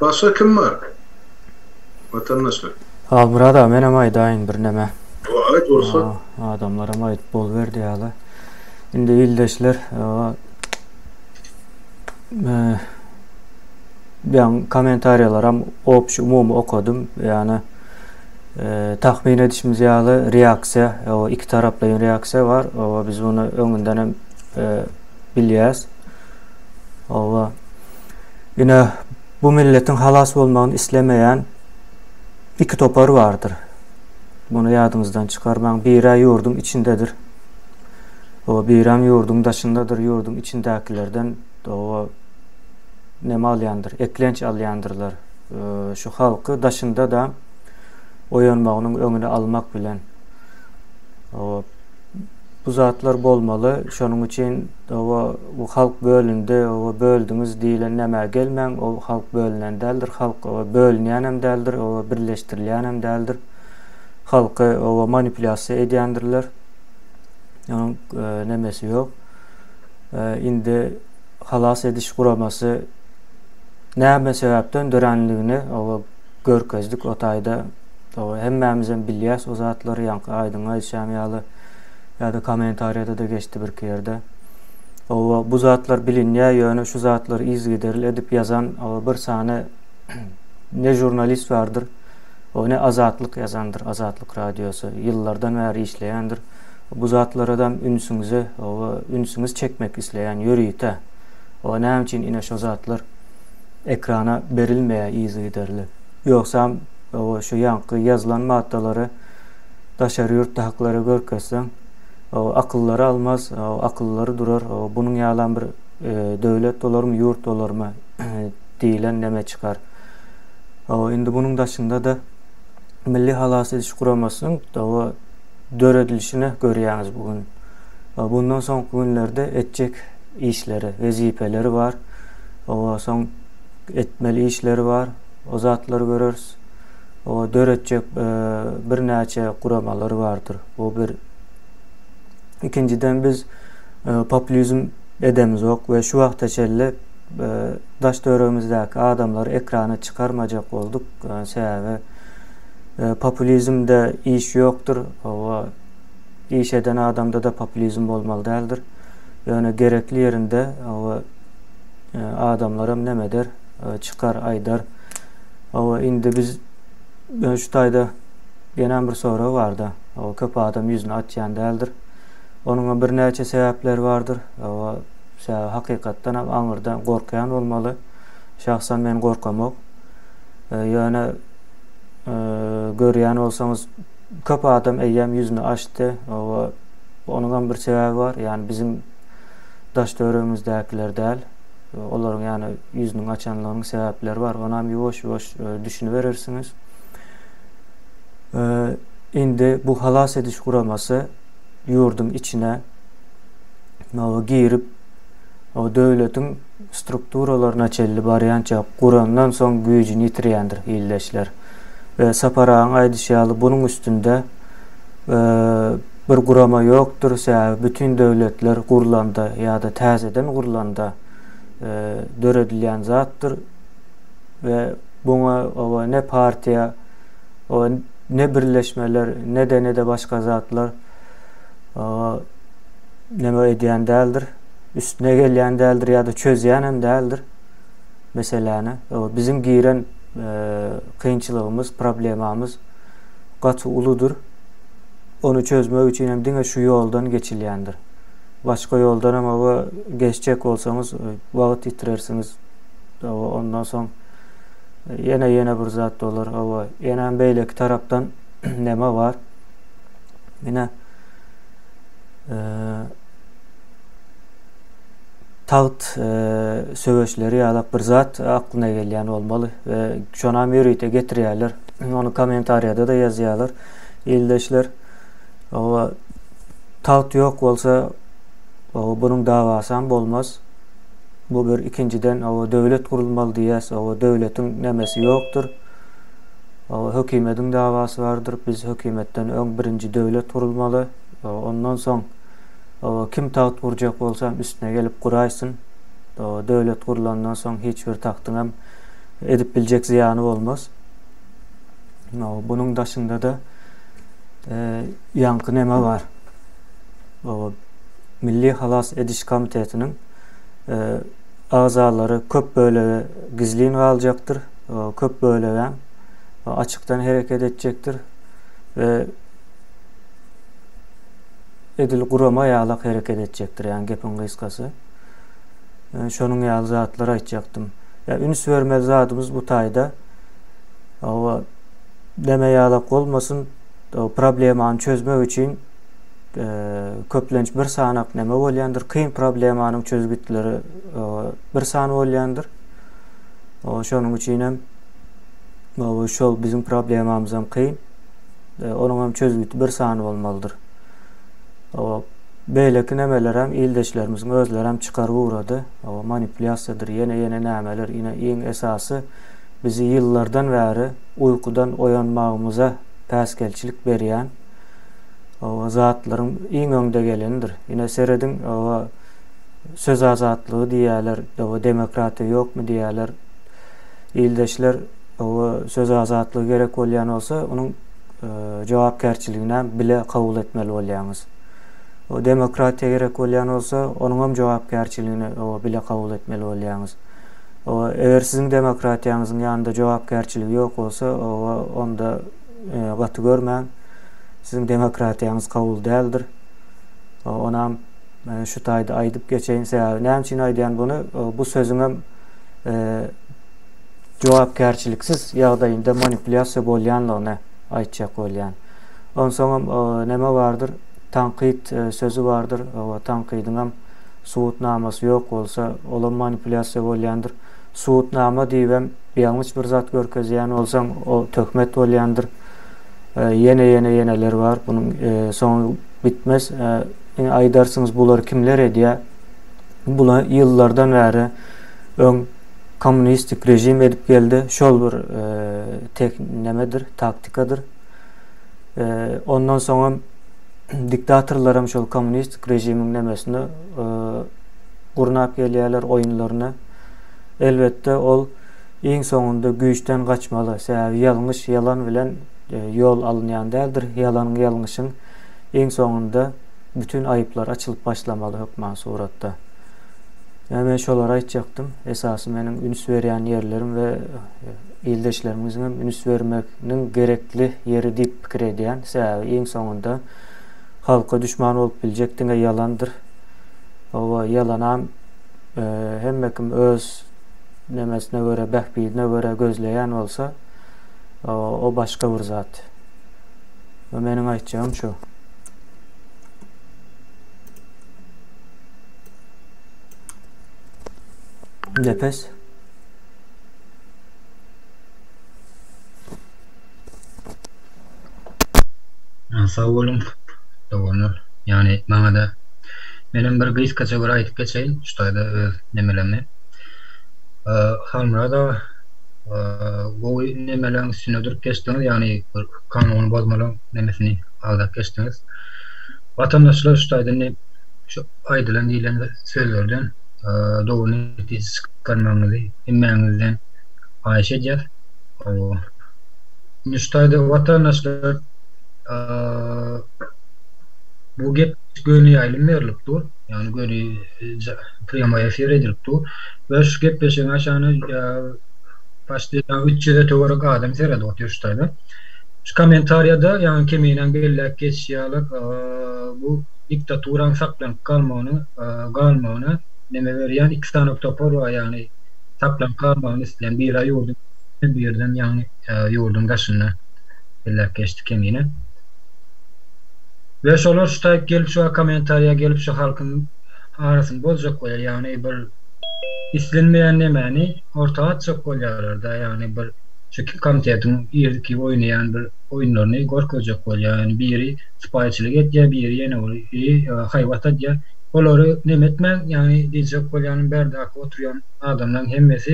Başka kim var? Vatandaşlar. Halmyrada menem aýdaýyn bir näme. Aýt bolsa. Adamlarama aýt bol berdi ýaly. Indi ildeşler ben komentariýalaram umumy okudum. Yani tahmin edişimiz ýaly reaksiýa, o iki taraply reaksiýa var. O biz onu öňünden hem bilýäs. O ýene bu milletin halas bolmagyny islemeýän iki topar vardır. Bunu ýadyňyzdan çykarmaň. Biri ýurdun içindedir. O biram yurdun daşındadır, yurdun içindekilerden o neme alyandır, eklenç alyandırlar. Şu halkı daşında da oyanmağının öňüne almak bilen. Bu zatlar bolmalı. Şonun için bu halk bölündi, o böldüňiz diýilen näme gelmeň, o halk bölünen däldir, halk bölünýän hem däldir, o birleşdirilýän hem däldir. Halky o manipulasiýa edýändirler. Onun nemesi yok. Indi halas ediş kuraması näme sebäpden dörenligini o görkezdik o taýda. O hemmemizin bilýäs o zatlary ýanky aýdyň aýşam ýaly ýa-da komentariýada da geçdi bir ýerde. bu zatlar bilinýär ýöne şu zatlary izgideril edip yazan bir sany ne jurnalist vardır, o ne Azatlyk yazandır, Azatlyk radiosu ýyllardan bäri işleýändir. Bu zatlardan ünsüňiz çekmek isleýän ýörüýte. O näme üçin ine şu zatlar ekrana berilmeýär izgiderli. Ýoksa şu ýanky ýazylan maddalary daşary ýurtda haklara görkezseň, akılları almaz, akılları durar. Bunun ýalan bir döwlet dolarmy, ýurt dolarmy diýilen näme çykar. Indi bunun daşynda da Milli Halas Ediş Guramasynyň döredilişini görýäňiz bugün. Bundan soňky günlerde etjek işleri, wezipeleri var. Soň etmeli işleri var. O zatlary göreriz. Döretjek bir näçe guramalary bardyr. O bir ikinciden biz populizm edemiz ok ve şu wagta çelle daş döwrümizdäki adamlary ekrana çıkarmajak bolduk. Sebäbi populizmde iş ýokdur. İş eden adamda da populizm bolmaly däldir. Yani gerekli yerinde adamlarım näme der, çıkar aydar. Indi biz şu taýda genen bir soru bardy. Köp adam ýüzüne atýan däldir. Onuň bir näçe sebäpleri bardyr. Hakykatdan hem aňyrdan gorkýan bolmaly. Şahsan men gorkamok. Ýöne görýän bolsaňyz köp adam eýýäm ýüzüne açdy. Onuň bir sebäbi bar. Yani bizim daş döwrümizdäkiler däl. Olaryň yani ýüzüniň açanlygynyň sebäpleri bar. Ona ýoş düşünüberersiňiz. Indi bu halas ediş guramasy ýurdun içine girip döwletiň strukturalaryna çelli barýança gurandan soň güýjüni ýitirýändir ýyldaşlar. Ve saparaň aýdyşýaly bunun üstünde bir gurama ýokdur. Bütün döwletler gurulanda ýa-da täzeden gurulanda döredilýän zatdyr ve buna ne partiýa, ne birleşmeler, ne de başka zatlar näme edýän däldir, üstüne gelýän däldir ýa-da çözýän hem däldir. Meseleni bizim giren kynçylygymız, problemamız gaty uludur. Onu çözmek üçin hem diňe şu ýoldan geçilýändir. Başka ýoldan ama geçecek bolsaňyz wagt ýitirersiniz. Ondan soň ýene bir zat dolar. Ýene beýleki tarapdan näme bar? Mine taht söwüşleri ýa-da bir zat aklyna gelýän bolmaly ve şona ýörüýte getirýärler. Onu kommentariýada da ýazýarlar. Ýyldaşlar taht ýok bolsa bunun davasy hem bolmaz. Bu bir ikinciden döwlet gurulmaly diýäs. Döwletiň nämesi ýokdur. Hökümetiň davasy bardyr. Biz hökümetden öň birinji döwlet gurulmaly. Ondan soň kim taht gurjak bolsa üstüne gelip guraýsyn. Döwlet gurulandan soň hiç bir taxtyň hem edip biljek ziýany bolmaz. Bunun daşynda da ýanky näme bar? Milli Halas Ediş Komitetiniň azalary köp bölege gizlin galjakdyr. Köp bölege açykdan hereket etjekdir ve edil gurama ýaly hereket etjekdir. Yani gepin gysgasy. Şonuň ýaly zatlary aýtjakdym. Üns bermeli zatymız bu taýda näme ýaly bolmasyn problemany çözmek üçin köplenç bir sanak näme bolýandyr? Kyn problemanyň çözgütleri bir san bolýandyr. Şonuň üçin hem şol bizim problemamyz hem kyn. Onuň hem çözgüti bir san bolmalydyr. Beýleki nämeler hem ýyldaşlarymyzyň özleri hem çykaryp urady. Manipulasiýadyr, ýene nämeler, ýene esasy bizi ýyllardan bäri uykudan oýanmagymyza päsgelçilik berýän zatlaryň iň öňde gelendir. Ýene serediň söz azatlygy diýerler, demokratiýa ýokmu diýerler. Ýyldaşlar söz azatlygy gerek bolýan bolsa, onuň jogapkärçiligini bile kabul etmeli bolýanys. o demokratiya gerek bolýan bolsa, onuň hem jogapkärçiligini o bile kabul etmeli bolýaňyz. O eger siziň demokratiýaňyzyň ýanynda jogapkärçilig ýok bolsa, onda gaty görmäň. Siziň demokratiýaňyz kabul däldir. Onam şu taýda aýdyp geçeýin sebäbi. Näme üçin aýdýan buny? Bu sözüňem jogapkärçiliksiz ýagdaýynda manipulyasiýa bolýanlygyny aýtjak bolýan. Onsoň näme bardyr? Tanqid sözü bardyr. O tanqidyň hem suwutnamasy ýok bolsa, olar manipulyasiýa bolýandyr. Suwutnama diýbem ýalňyş bir zat görkezýän bolsaň, o töhmet bolýandyr. Yeneler var. Bunun sonu bitmez. Aydarsınız bular kimler edýär? Bular yıllardan beri ön komünistik rejim edip geldi. Şol bir nemedir, taktikadır. Ondan sonra diktatorlar şol komünistik rejimin nemesini gurnap gelýärler oyunlaryny. Elbette ol iň soňunda güýçden gaçmaly. Sebäbi ýalňyş yalan bilen yol alınýan däldir. Ýalanyň ýalňyşyň iň soňunda bütün ayıplar açılıp başlamalı hükman suratda. Yani ben şolara aýtjakdym. Esasy meniň üns berýän ýerlerim we ildeşlerimizin üns bermekniň gerekli ýeri diýip pikir edýän. Sebäbi iň soňunda halka düşman bolup biljek diňe ýalandyr. O ýalanam hemmekim öz nemesine göre, bähbidine göre gözleýän bolsa, o başka bir zat. Ve meniň aýtjagym şu. Nefes. Sağ olun. Doğru. Yani bana da benim bir gıyız kaça bir aytıp geçeyin. Şutayda nemelemi. Halmurada bu nemelerin üstüne durup geçtiniz. Yani kanunu bozmalı nemesini aldık geçtiniz. Vatandaşlar şutayda ne şu aydılan diyilen sözlerden doğru netice çıkarmanızı immenizden ayış edeceğiz. Şutayda vatandaşlar bu gep gönlü aylım verilipdir. Yani gönlü priyamaya efir edilipdir. Ve şu gep peşin aşağını başlayan 3 yıda tovarak adam seredi otuyor şutayda. Şu komentaryada yani kemiğinden belirlek geçiyalık bu diktaturan saklanıp kalmağını neme veriyen 2 tane topor var yani saklanıp kalmağını isteyen bir ay yurdum birden yani yurdum kaşını belirlek geçti kemiğine. Ve şolar şutay gelip şu komentarya gelip şu halkın arasını bozacak koyar yani bir islenmeyen nemeni ortağa atacak koyarlar yani bir şu komitetin yerdeki oynayan bir oyunlarını gorkacak koyar yani biri sipahiçilik etya biri yine hayvat etya onları nemetmen yani diyecek koyanın berdaki oturuyan adamların hemmesi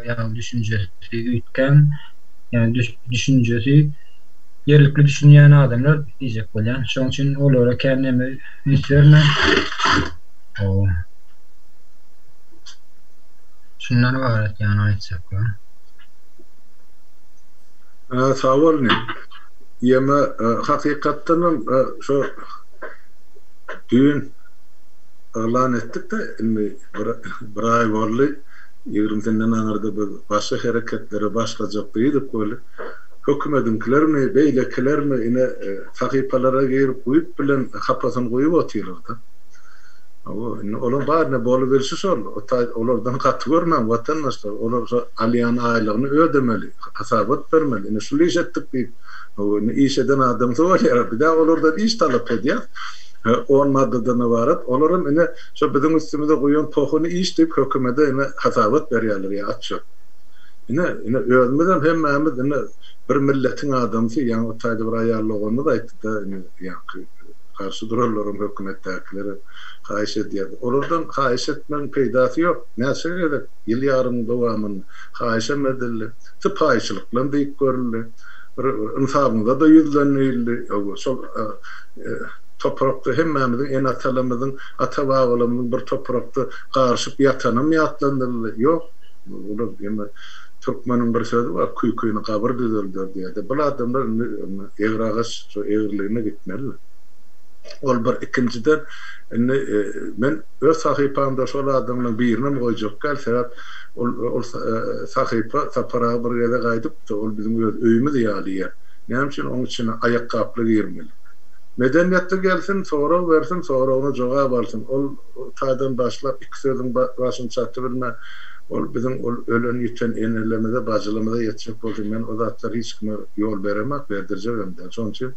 yani düşüncesi ütken yani düşüncesi yerlikli düşünýän adamlar diyecek bolýan. Şoň üçin olara kendime ünslerine şundan ibaret yani aýtsak. Sağ olun. Ýeme hakykatdan şu düýün elan etdik de bir ay boldy 20 senden aňyrda başga hereketlere başlajak diýip boldy. Hökümetinkilermi, beylekilermi ine sahipalara girip koyup bilen kapasını koyup otururlar. Olan barine bolu verisi şol. Olardan katı görmem vatandaşlar. Olar alyan aylığını ödemeli, hasabat vermeli. Ine şunu iş ettik deyip, iş eden adam söylüyor. Bir daha olardan iş talep ediyor. 10 maddeden ibaret. Olarım ine şu bizim üstümüze koyuyan tohunu iş deyip hükümete ine hasabat veriyorlar ya açıyor. Ine ödemeden hem Mehmet ine bir milletin adamı yani o tayda bir ayarlığını da etti de yani karşı durarlarım hükümettekilere hayiş ediyordu. Oradan hayiş etmenin peydası yok. Ne söyledi? Yıl yarım devamını hayiş emedildi. Tıpayışılıkla deyip görüldü. İnsafında da yüzlenildi. Toprakta hemmemizin en atalarımızın atavağlarımızın bir toprakta karışıp yatanım yatlandırıldı. Yok. Türkmenin bir sözü var, kuykuyunu kabır düzüldür diye de. Bu adamlar eğrağız, eğirliğine gitmeli. Ol bir ikinciden men öz sahypamda şol adamyň birini goýjak gal sebäp ol sahypa sapara bir ýere gaýdyp ol bizim öýümüz ýalyýar. Näme üçin onuň içine ayak kaply girmeli. Medeniyetli gelsin, sonra versin, sonra ona cevap alsın. Ol taýdan başlap iki sözüň başyny çatdy bilme. Ol bizim ölen ýeten enelemede, bajylamada ýetjek boldy. Men o zatlar hiç kime ýol beremek, berdirjegem de. Şoň üçin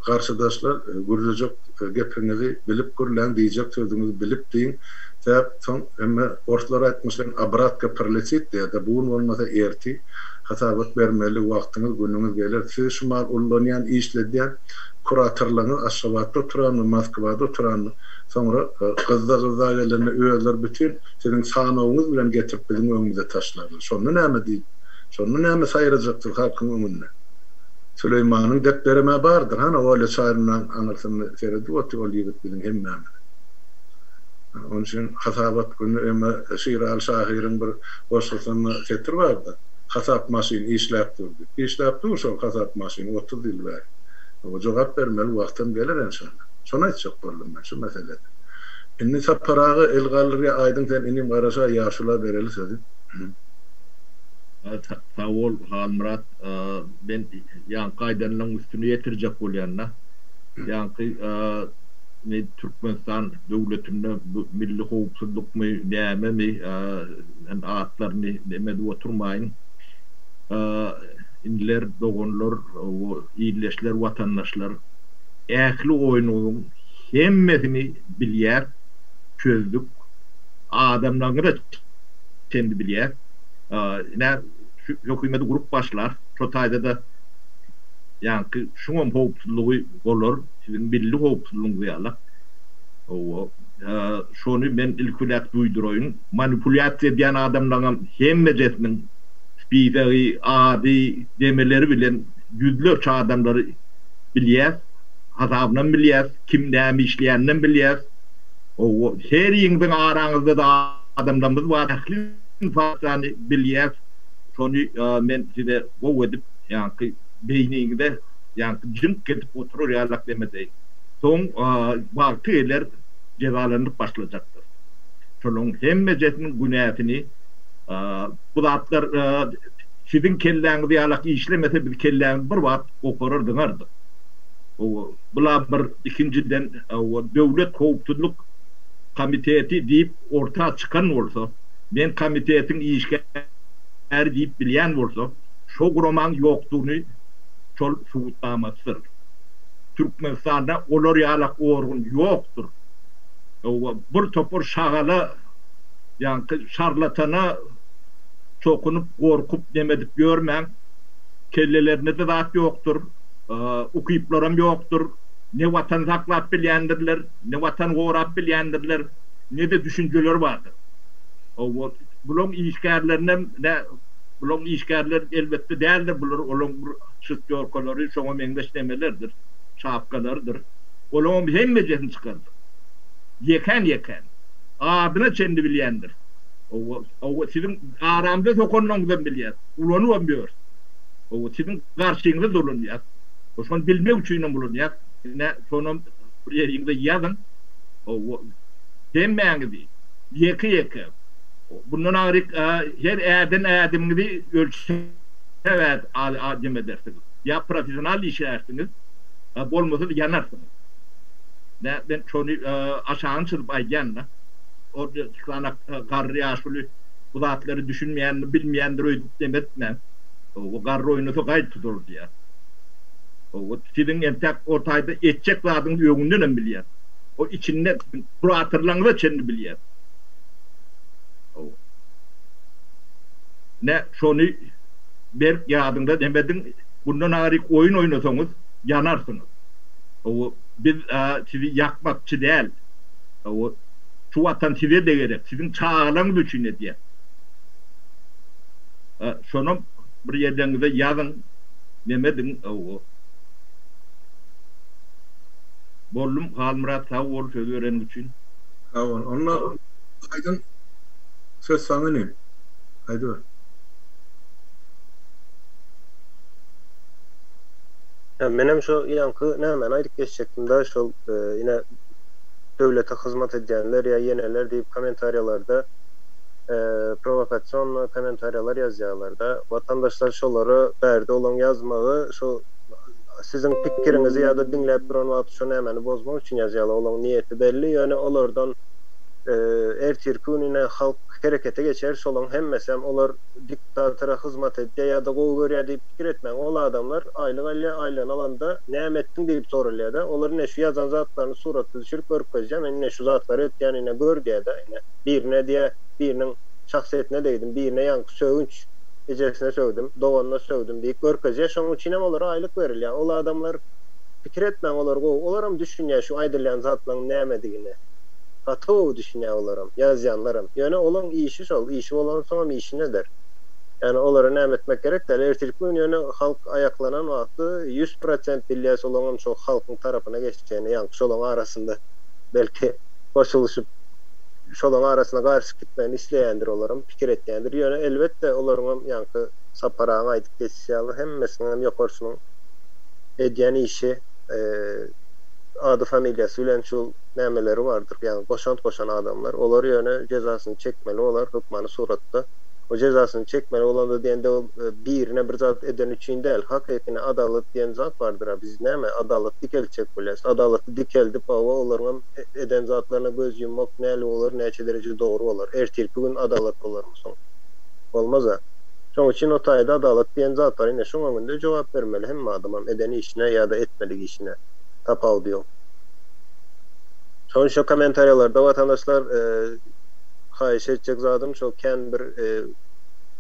garşydaşlar gürlejek gepinizi bilip gürlen diýjek sözüňizi bilip diýin. Sebäp soň emma ortlar aýtmyşlar abrat gepirleşit diýär. Bu bolmasa erti hasabat bermeli wagtyňyz günüňiz gelir. Siz şumal ullanýan işledýän kuratorlaryny Aşgabatda turanmy, Moskwada turanmy, sonra gyzda gelende öýler bütün senin sanawyňyz bilen getirip bizim öňümizde taşlarlar. Şonu näme diýip, şonu näme saýrajakdyr halkyň öňünde. Süleymanyň dep bereme bardyr. Hana öyle şaýrynyň anlatyny seredi, ol ýigit bilen hemmem. Onun için hasabat günü emma Şiral Şahyryň bir boşlugyny getir bardy. Hasap maşyny işläp durdy. İşläp dursa hasap maşyny 30 ýyl bar. O jogap bermeli wagtym gelir inşallah. Şonu aýtjak boldum men şu meselede. Inni saparagy el gallerya aýdym sen inim garaşa ýaşula bereli sözi. Sağ ol Halmurat. Ben yankı aydanının üstünü yetirjek bolýanna. Yankı Türkmenistan döwletinde milli howpsuzlukmy näme atlaryny demedi oturmaýyn. İndiler, dogonlar, iyileşler, vatandaşlar ähli oýnuň hemmesini bilýär, çözdük. Adamlaryny da kendi bilýär. Hökümeti grup başlar. Şo taýda da ýa-ni şuňam howpsuzlygy bolar, sizin milli howpsuzlygyňyzy ýalak. Şonu men ilkulak duýduraýyn. Manipulasiýa edýän adamlaryň hemmejesiniň spideri, adi demeleri bilen yüzlerce adamları bilýär, hasabından bilýär, kim näme işleýänini bilýär. O her ýyňyň araňyzda da adamlarymyz bar, ähli faktany bilýär. Şonu men size gowy edip, ýa-ni beýniňizde, ýa-ni jynk ketip oturur ýalak demedi. Soň wagtylar jazalanyp başlajakdyr. Şonuň hemmejesiniň günäsini bu zatlar sizin kelläňizi ýalak işlemese bir kelläňiz bir wagt okurur diňardy. Bular bir ikinciden döwlet howpsuzlyk komiteti diýip orta çykan bolsa, men komitetiň işgär diýip bilýän bolsa, şo guramaň ýokdugyny şol suwutamasyr. Türkmenistanda olar ýalak orgun ýokdur. Bir topur şagala ýa-ni şarlatana çokunup gorkup demedip görmem. Kellelerine de zat ýokdur. Ukyplarym ýokdur. Ne watan saklap bilýändirler, ne watan gorap bilýändirler, ne de düşünjeler bardyr. Bulun işgärlerinden de bulun işgärler elbette däldir. Bular olaň şyt ýorkalary, şoňa meňdeş demelerdir, şapkalardyr. Olaň hemmejesini çykardy. Yeken. Adyny çendi bilýändir. O sizin aramda sokonnoňdan bilýär. Ulany bilýär. O sizin garşyňyzda durulýar. O şonu bilmek üçin bolýar. Ne şonu bir ýerinde ýazyn. O hemmeňizi ýeke. Bundan aýryk her ädimiňizi ölçüp adem edersiniz. Ya profesional işlersiniz, bolmasa ýanarsiniz. Ben şonu aşağı çırp aýdýanna. Orada çıkanak garry ýaşuly bu zatlary düşünmeýän, bilmeýändir öýdüp demetmem. O garry oýuny gaýt tutur diýär. O sizin entek ortaýda etjek zadyň öňünden bilýär. O içinde kuratorlaryny çenli bilýär. Ne şonu ber ýadynda demedin, bundan aýryk oýun oýnasaňyz ýanarsyňyz. O biz sizi ýakmakçy däl. O şu watan size de gerek, sizin çağlaňyz üçin edýär. Şonu bir ýerleriňizde ýazyn, demedin o. Bollum Halmurat sağ ol söz öğrenmek için. Sağ ol. Onunla aydın söz sana ne? Haydi ver. Menem şu yankı nämen aýdyp geçecekdim-de şol ine döwlete hyzmat edýänler ýa yeneler diýip kommentariýalarda provokasiýon kommentariýalar ýazýarlar-da. Watandaşlar şolary bärde olan ýazmagy şu sizin pikiriňizi ýa-da dinläp duran wagt şu nämeni bozmak üçin ýazýarlar. Olaryň niýeti belli, ýöne olardan ertirkünine halk harekete geçer. Şolaň hemmesem olar diktatora hyzmat edýär ýa-da gowy görýär diýip pikir etmäň. Ol adamlar aýlyk alanda näme etdiň diýip soralýar-da. Olar näşe ýazan zatlaryny suratly düşürüp görüp gözjär. Men näşe zatlary etýänine gör diýär-de. Birine diýär, biriniň şahsiýetine deýdim, birine ýanky söwünç ejesine söwdüm, doganyna söwdüm diýip görkezýär. Şoň üçin hem olara aýlyk berilýär. Ol adamlar pikir etmäň, olaram düşünýär şu aýdylýan zatlaryň näme digini. Hata düşünýär olaram, ýazýanlarym. Ýöne olaň işi şol, işi bolan soň işi näder? Yani olara näme etmek gerek? Ertirkün ýöne halk ayaklanan wagty 100% bilýär olaň şol halkyň tarapyna geçýäni, ýanky şolaň arasynda belki goşulyşyp şolaň arasyna garşy gitmeni isleýändir olaram, pikir etýändir. Ýöne elbetde olaryň ýanky saparaňy aýdyp geçýärler, hemmesiniň ýokarsynyň edýän işi adı familyasy bilen şu nämeleri vardır. Yani koşan adamlar. Olar ýöne cezasyny çekmeli, olar hukmany suratda. O cezasyny çekmeli olanda diýende birine bir zat eden üçin däl, hakykine adalet diýen zat vardır. Biz näme adalet dikelçek biles. Adalety dikeldi, olaryň eden zatlaryna göz yummak näle bolar, näçe derejede dogry bolar. Ertirkün adalet bolarmy soň? Bolmaz-a. Şoň üçin o taýda adalet diýen zat bar. Ine şoň öňünde jogap bermeli hem adamam edeni işine ýa-da etmeligi işine. Tapal diyor. Son şu komentaryalarda vatandaşlar haýyş etjek zadım çok kän bir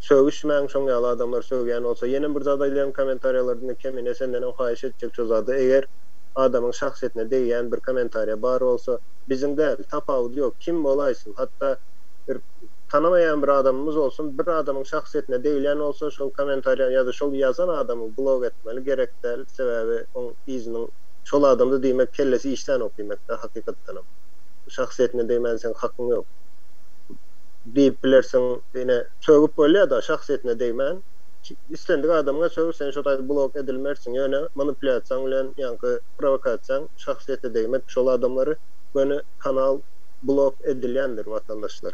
söwüşmäň şoň ýaly adamlar söwgän olsa ýene bir zat aýlan komentaryalarda kemine senden haýyş etjek şu zady eger adamyň şahsiýetine deýän bir komentariýa bar bolsa bizim däl tapal ýok kim bolaýsyn hatda bir tanamayan bir adamımız olsun, bir adamın şahsiyetine deýilen olsa şol komentariýa ýa-da şol ýazan adamı blog etmeli gerek däl. Sebäbi oň izinin şol adamdy diýmek kellesi işden okuymakda hakykatdan. Şahsiýetine deýmen sen hakyň ýok. Diýip bilersiň, ýene söwüp bolýar da şahsiýetine deýmen. İstendik adamga söwüp sen şo taýda blog edilmersiň, ýöne manipulasiýa bilen ýanky provokasiýa şahsiýete deýmek şol adamlary göni kanal blog edilýändir watandaşlar.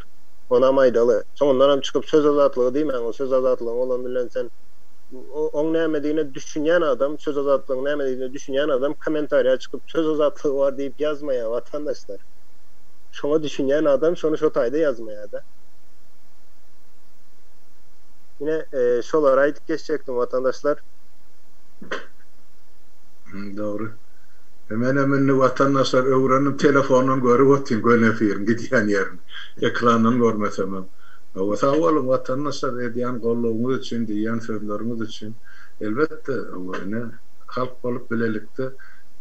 Ona maýdaly. Soňundan hem çykyp söz azatlygy diýmen, o söz azatlygy bolan bilen sen oň näme diýene düşünýän adam, söz azatlygyny näme diýene düşünýän adam kommentariýa çykyp söz azatlygy bar diýip ýazmaýar watandaşlar. Şoňa düşünýän adam şonu şo taýda ýazmaýar-da. Ine şolara aýdyp geçjekdim watandaşlar. Dogry. Hemen watandaşlar öwrenip telefondan görüp otyn gönefir gidýän ýerini. Ekrandan görmesem. O sawal watandaşlar edýän gollawyňyz üçin, diýen sözleriňiz üçin elbetde ine halk bolup bilelikde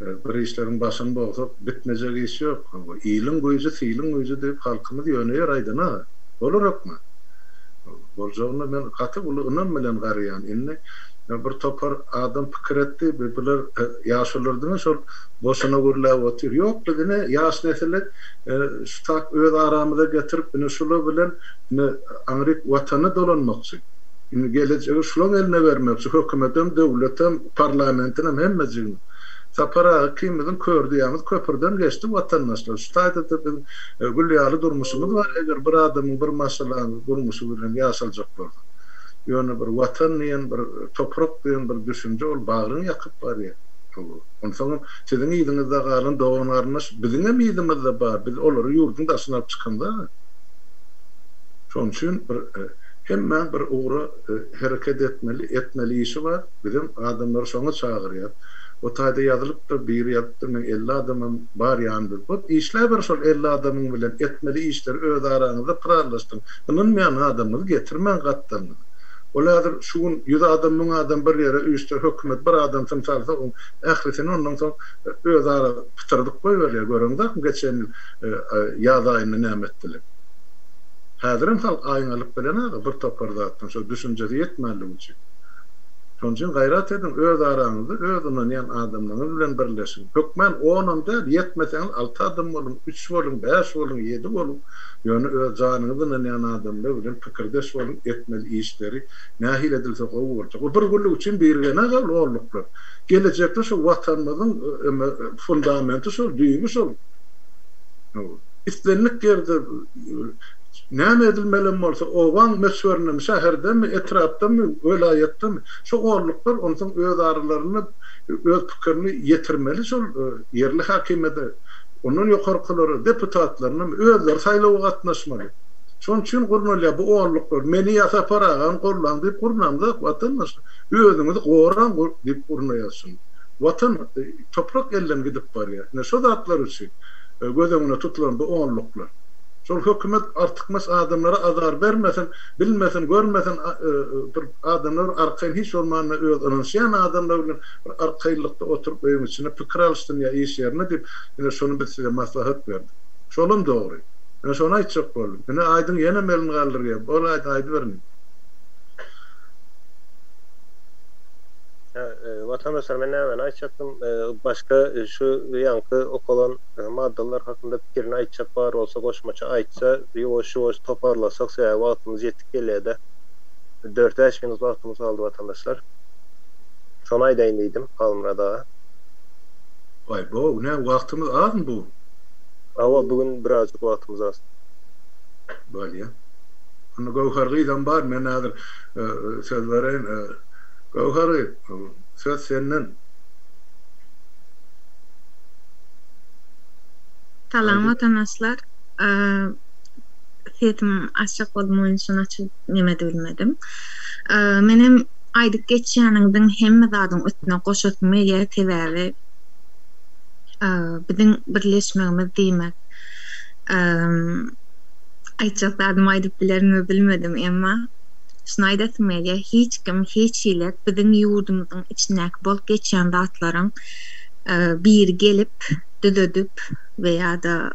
bir işlerin başında bolsa bitmejek iş ýok. Ýylyň göýüji, sylyň göýüji diýip halkymyz ýöne ýaraýdyna. Bolarokmy? Boljagyna men gaty ulygynyň bilen garýan. Inni bir topar adam pikir etdi, biler ýaşylardyň şol boşuna gurlap otyr. Ýok, bizine ýaş nesiller şu tak öz aramyza getirip ine şular bilen Amerik watany dolanmakçy. Ine gelecegi şular eline bermekçi. Hökümetem, döwletem, parlamentem hemmejini. Sapara kimizin kördüýämiz köpürden geçdi watandaşlar. Şu taýda gülýaly durmuşymyz bar. Eger bir adamyň bir masalany durmuşy bilen ýaşaljak bolsa. Ýöne bir watan diýen, bir toprak diýen bir düşünje ol bagyny ýakyp barýar. Onsoň siziň ýygyňyzda galan doganlaryňyz biziň hem ýygymyzda bar. Biz olary ýurdun daşyna çykanda. Şoň üçin hemme bir ugry hereket etmeli işi var. Bizim adamlar şoňa çagyrýar. O taýda ýazylypdyr, bir ýazypdyr, men 50 adamym bar ýandy. Bu işler bir şol 50 adamyň bilen etmeli işler öz araňyzda pirarlaşdyr. Bunun men adamyny getirmän gatdyr. Oladyr şuň 100 adamyň adam bir ýere üýtse hökümet bir adam tymsalsa ählisini ondan soň öz ara pitirdik goýberler. Görüňiz, geçen ýaz aýyny näme etdiler. Häzirim halk aýňalyp bilen bir topar zatdan şo düşünjesi ýetmeli üçin. Şoň üçin gaýrat edin, öz araňyzda özünden ýan adamlaryň bilen birleşin. Hökmen onuň da ýetmeseňiz 6 adam bolun, 3 bolun, 5 bolun, 7 bolun. Ýöne öz janyňyz bilen ýan adamlar bilen pikirdeş bolun, etmeli işleri nähil edilse gowy bolacak. O bir günlük üçin birgene gal orluklar. Gelecekde şu watanymyzyň fundamenty şol, düýbü şol. İstenlik ýerde näme edilmeli bolsa, owan meşwerinem şäherdemi, etrapdamy, welaýatdamy, şu orluklar onuň öz aralaryny, öz pikirini ýetirmeli şol ýerli hakimede. Onun ýokarkylary, deputatlaryny özleri saýlawa gatnaşmaly. Şoň üçin gurnalýa bu orluklar meni ýasa paragan gurlan diýip gurnamda watandaş özüňizi goran diýip gurnaýarsyn. Watan toprak elden gidip barýar. Ne şu zatlar üçin gözüňe tutulan bu orluklar. Şol hökümet artık mas adamlara azar vermesin, bilmesin, görmesin bir adamlar arkayn hiç olmagyna öz ananşyan adamlar bilen arkaylykda oturup öýün içine pikir alışdym ya iş ýerine diýip ýene şonu biz size maslahat berdim. Şolum dogry. Ýene şonu aýtjak boldum. Ýene aýdyň ýene melini galdyrýar. Ol aýdy berin. Vatandaşlar ben hemen açacaktım. Başka şu yankı okulan maddeler hakkında fikrini açacak var olsa koşmaça açsa yavaş toparlasak veya vaktimiz yettik geliyor da 4-5 gün vaktimiz aldı vatandaşlar. Son ayda indiydim Halmra'da. Vay bu ne vaktimiz az mı bu? Ama bugün birazcık vaktimiz az. Böyle ya. Onu Gavhar'dan var men hazır söz vereyim. Gavhar'ı söz senden. Salam vatandaşlar. Setim açık olmayan için açık nemedi bilmedim. Benim aydık geçýäningden hemme zadın üstüne koşutma ýer tebäri bizim birleşmegimiz diýmek. Aýtjak zadım aýdyp bilermi bilmedim emma şunaýda etmeli hiç kim hiç ýylak bizim ýurdumyzyň içindäki bolup geçýän zatlaryň bir gelip düdüdüp veya da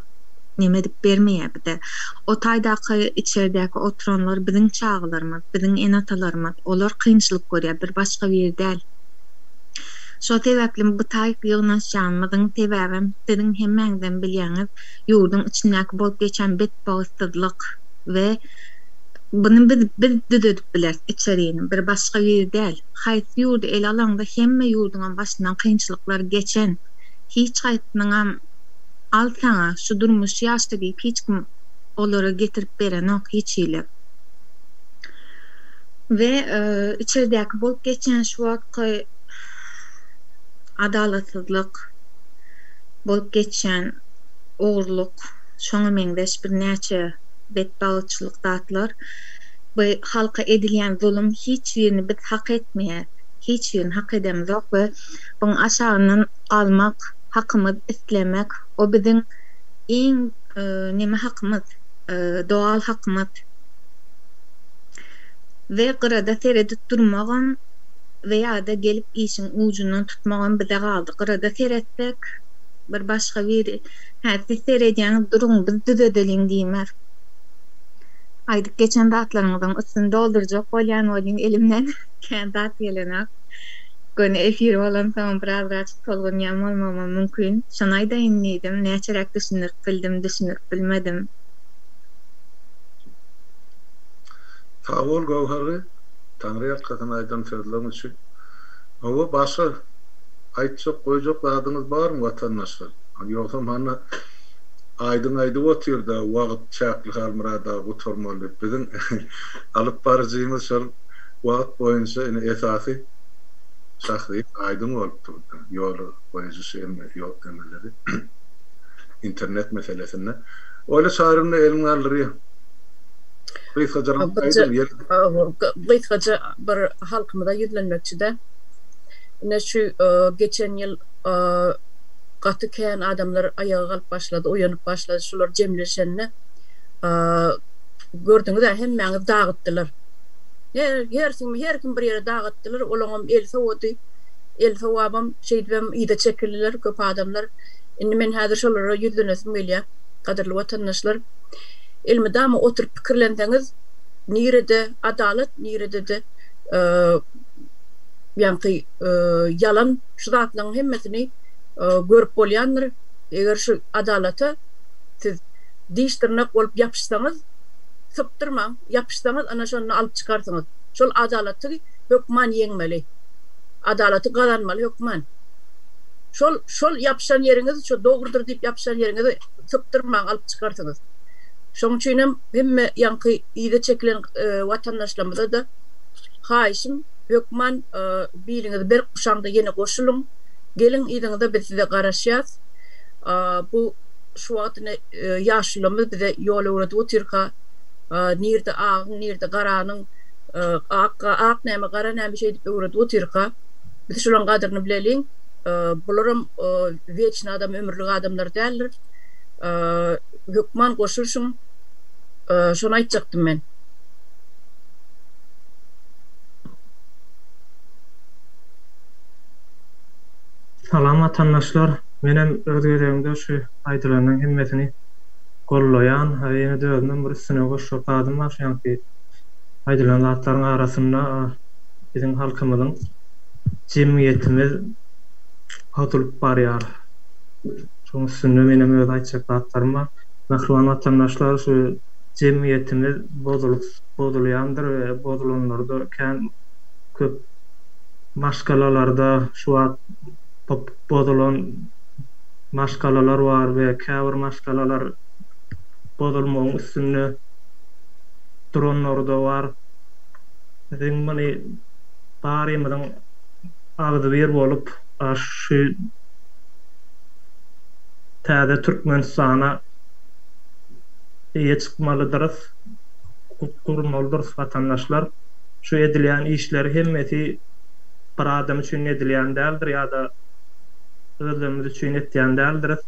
nemedip bermeýärdi. O taýdaky içeridäki oturanlar bizim çağlarymyz, bizim enatalarymyz, olar kynçylyk görýär, bir başga ýerde. Şo sebäpli bu taýyk ýygnaşýanymyzyň sebäbi sizin hemmeňizden bilýäňiz ýurdun içindäki bolup geçen betbagysyzlyk we bunu biz düdüdüp biler içeriğini bir başga ýerde. Haýsy ýurdu el alanda hemme ýurduňan başyndan kynçylyklar geçen hiç haýsynyň al saňa şu durmuş ýaşdy diýip hiç kim olary getirip beren ok hiç ýyly. We içeridäki bolup geçen şu wagtky adalatsızlyk bolup geçen oğurluk şoňa meňdeş bir näçe betbagyçylyk zatlar bu halka edilýän zulüm hiç ýerini biz hak etmeýär, hiç ýerini hak edemizok we buň aşagyny almak, hakymyz islemek o biziň iň neme hakymyz, doğal hakymyz. Ve gyrada seredip durmagan veya da gelip işin ucundan tutmagan bize galdy. Gyrada seretsek bir başga bir siz seredýäňiz duruň biz düzedeliň diýmer. Aydyk geçen datlaryňyzyň üstünde doldurjak bolýan bolýan elimden kendat gelenek. Gönü efir bolan tamam biraz tolgunýan bolmama mümkin. Şonaýda indim, näçerek düşünüp bilmedim. Sağ ol Gavhar'ı. Tanrı'ya katın aydan sözlerim için. Ama başka aýtjak goýjak adınız var mı vatandaşlar? Yoksa bana aydın oturda wagt çakly Halmrada oturmaly. Bizim alıp barjymyz şol wagt boýunça esasy şahsy aydın bolupdy. Ýol boýunça ýol emelleri. İnternet meselesinde. Öyle çağrımda elim alırıyor. Gıyskaca bir halkımda yüzlenmekçide. Ne şu geçen yıl katı kayan adamlar ayağa kalıp başladı, uyanıp başladı. Şular cemleşenine gördüğünüz hemen dağıttılar. Her kim bir yere dağıttılar. Olanım el savabım şeydivem iyide çekildiler köp adamlar. Indi men hazır şolara yüzlenesim gelýär. Kaderli vatandaşlar. Elmedama oturup pikirlendiňiz, nirede adalet, nirede de ýa-ni yalan şu zatlaryň hemmesini görüp bolýandyr. Eger şu adalaty siz diýişdirnek bolup ýapyşsaňyz, sypdyrmaň, ýapyşsaňyz ana şonu alyp çykarsaňyz. Şol adalaty hökman ýeňmeli. Adalaty gazanmaly hökman. Şol ýapyşan ýeriňiz, şo dogrudur diýip ýapyşan ýeriňizi sypdyrmaň, alyp çykarsaňyz. Şoň üçin hemme ýanky ýyda çekilen watandaşlarymyza da haýşym hökman biriňiz bir kuşamda ýene goşulyň. Gelin ýydyňyzda biz size garaşýas. Bu şu wagtyny ýaşlymyz bize ýol öwredi oturka. Nirde ağın, nirde garanyň ak näme gara näme şey diýip öwredi oturka. Biz şolaryň gadyryny bilelim. Bularam wečna adam, ömürlük adamlar däldir. Hökman goşurşum. Şonu aýtjakdym men. Salam vatandaşlar, menem öz gözlerimde şu aýdylanyň hemmesini gollaýan, ýene döwründen bir üstüne goşup adym var, şonki aýdylan zatlaryň arasynda biziň halkymyzyň jemgyýetimiz hatırlıp barýar. Şoň üstünde menem öz aýtjak zatlarym var. Mähruman vatandaşlar, şu jemgyýetimiz bozulýandyr we bozulanlarda kän köp maşgalalarda şu bozulan maşgalalar var we käbir maşgalalar bozulmagyň üstünde dronlarda var. Bizim many barymyzyň agdy bir bolup şu täze Türkmenistana ýetişmalydyr. Gurmalydyr vatandaşlar. Şu edilýän işler hemmeti bir adam üçin edilýän däldir ýa-da özlerimiz üçin etýän däldir.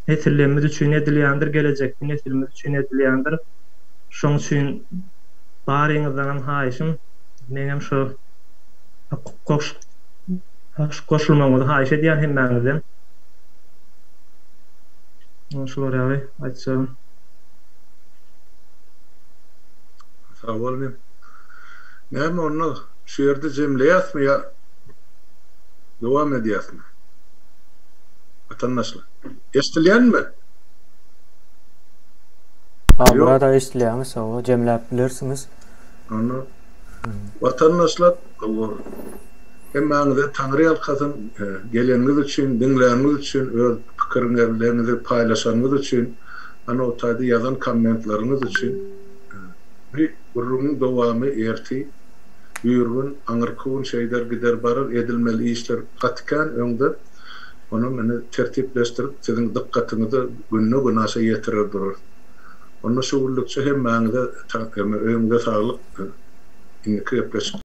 Nesillerimiz üçin edilýändir, gelecekde nesilimiz üçin edilýändir. Şoň üçin baryňyzdan haýşym, menem şu koşulmagyny haýş edýän hemmäňizden. Şolar ýaly aýtjam. Sağ olun. Näme onu şu ýerde jemleýäsmi ýa dowam edýäsmi? Vatandaşlar, eşdilýänmi? Burada eşdilýäňiz, o jemläp bilersiňiz. Onu vatandaşlar, hemmäňize Taňry ýalkasyn geleniňiz üçin, dinleýäniňiz üçin, öz pikirlerinizi paýlaşanyňyz üçin, ana o taýda ýazan kommentlaryňyz üçin bir gurrumyň dowamy erti ýürgün aňyrkyn şeýler gider barar, edilmeli işler gatkan öňde onu meni tertipleşdirip siziň dikkatyňyzy günne gün aşa ýetirer durur. Onu şu ullukça hemmäňize öňde saglyk, inki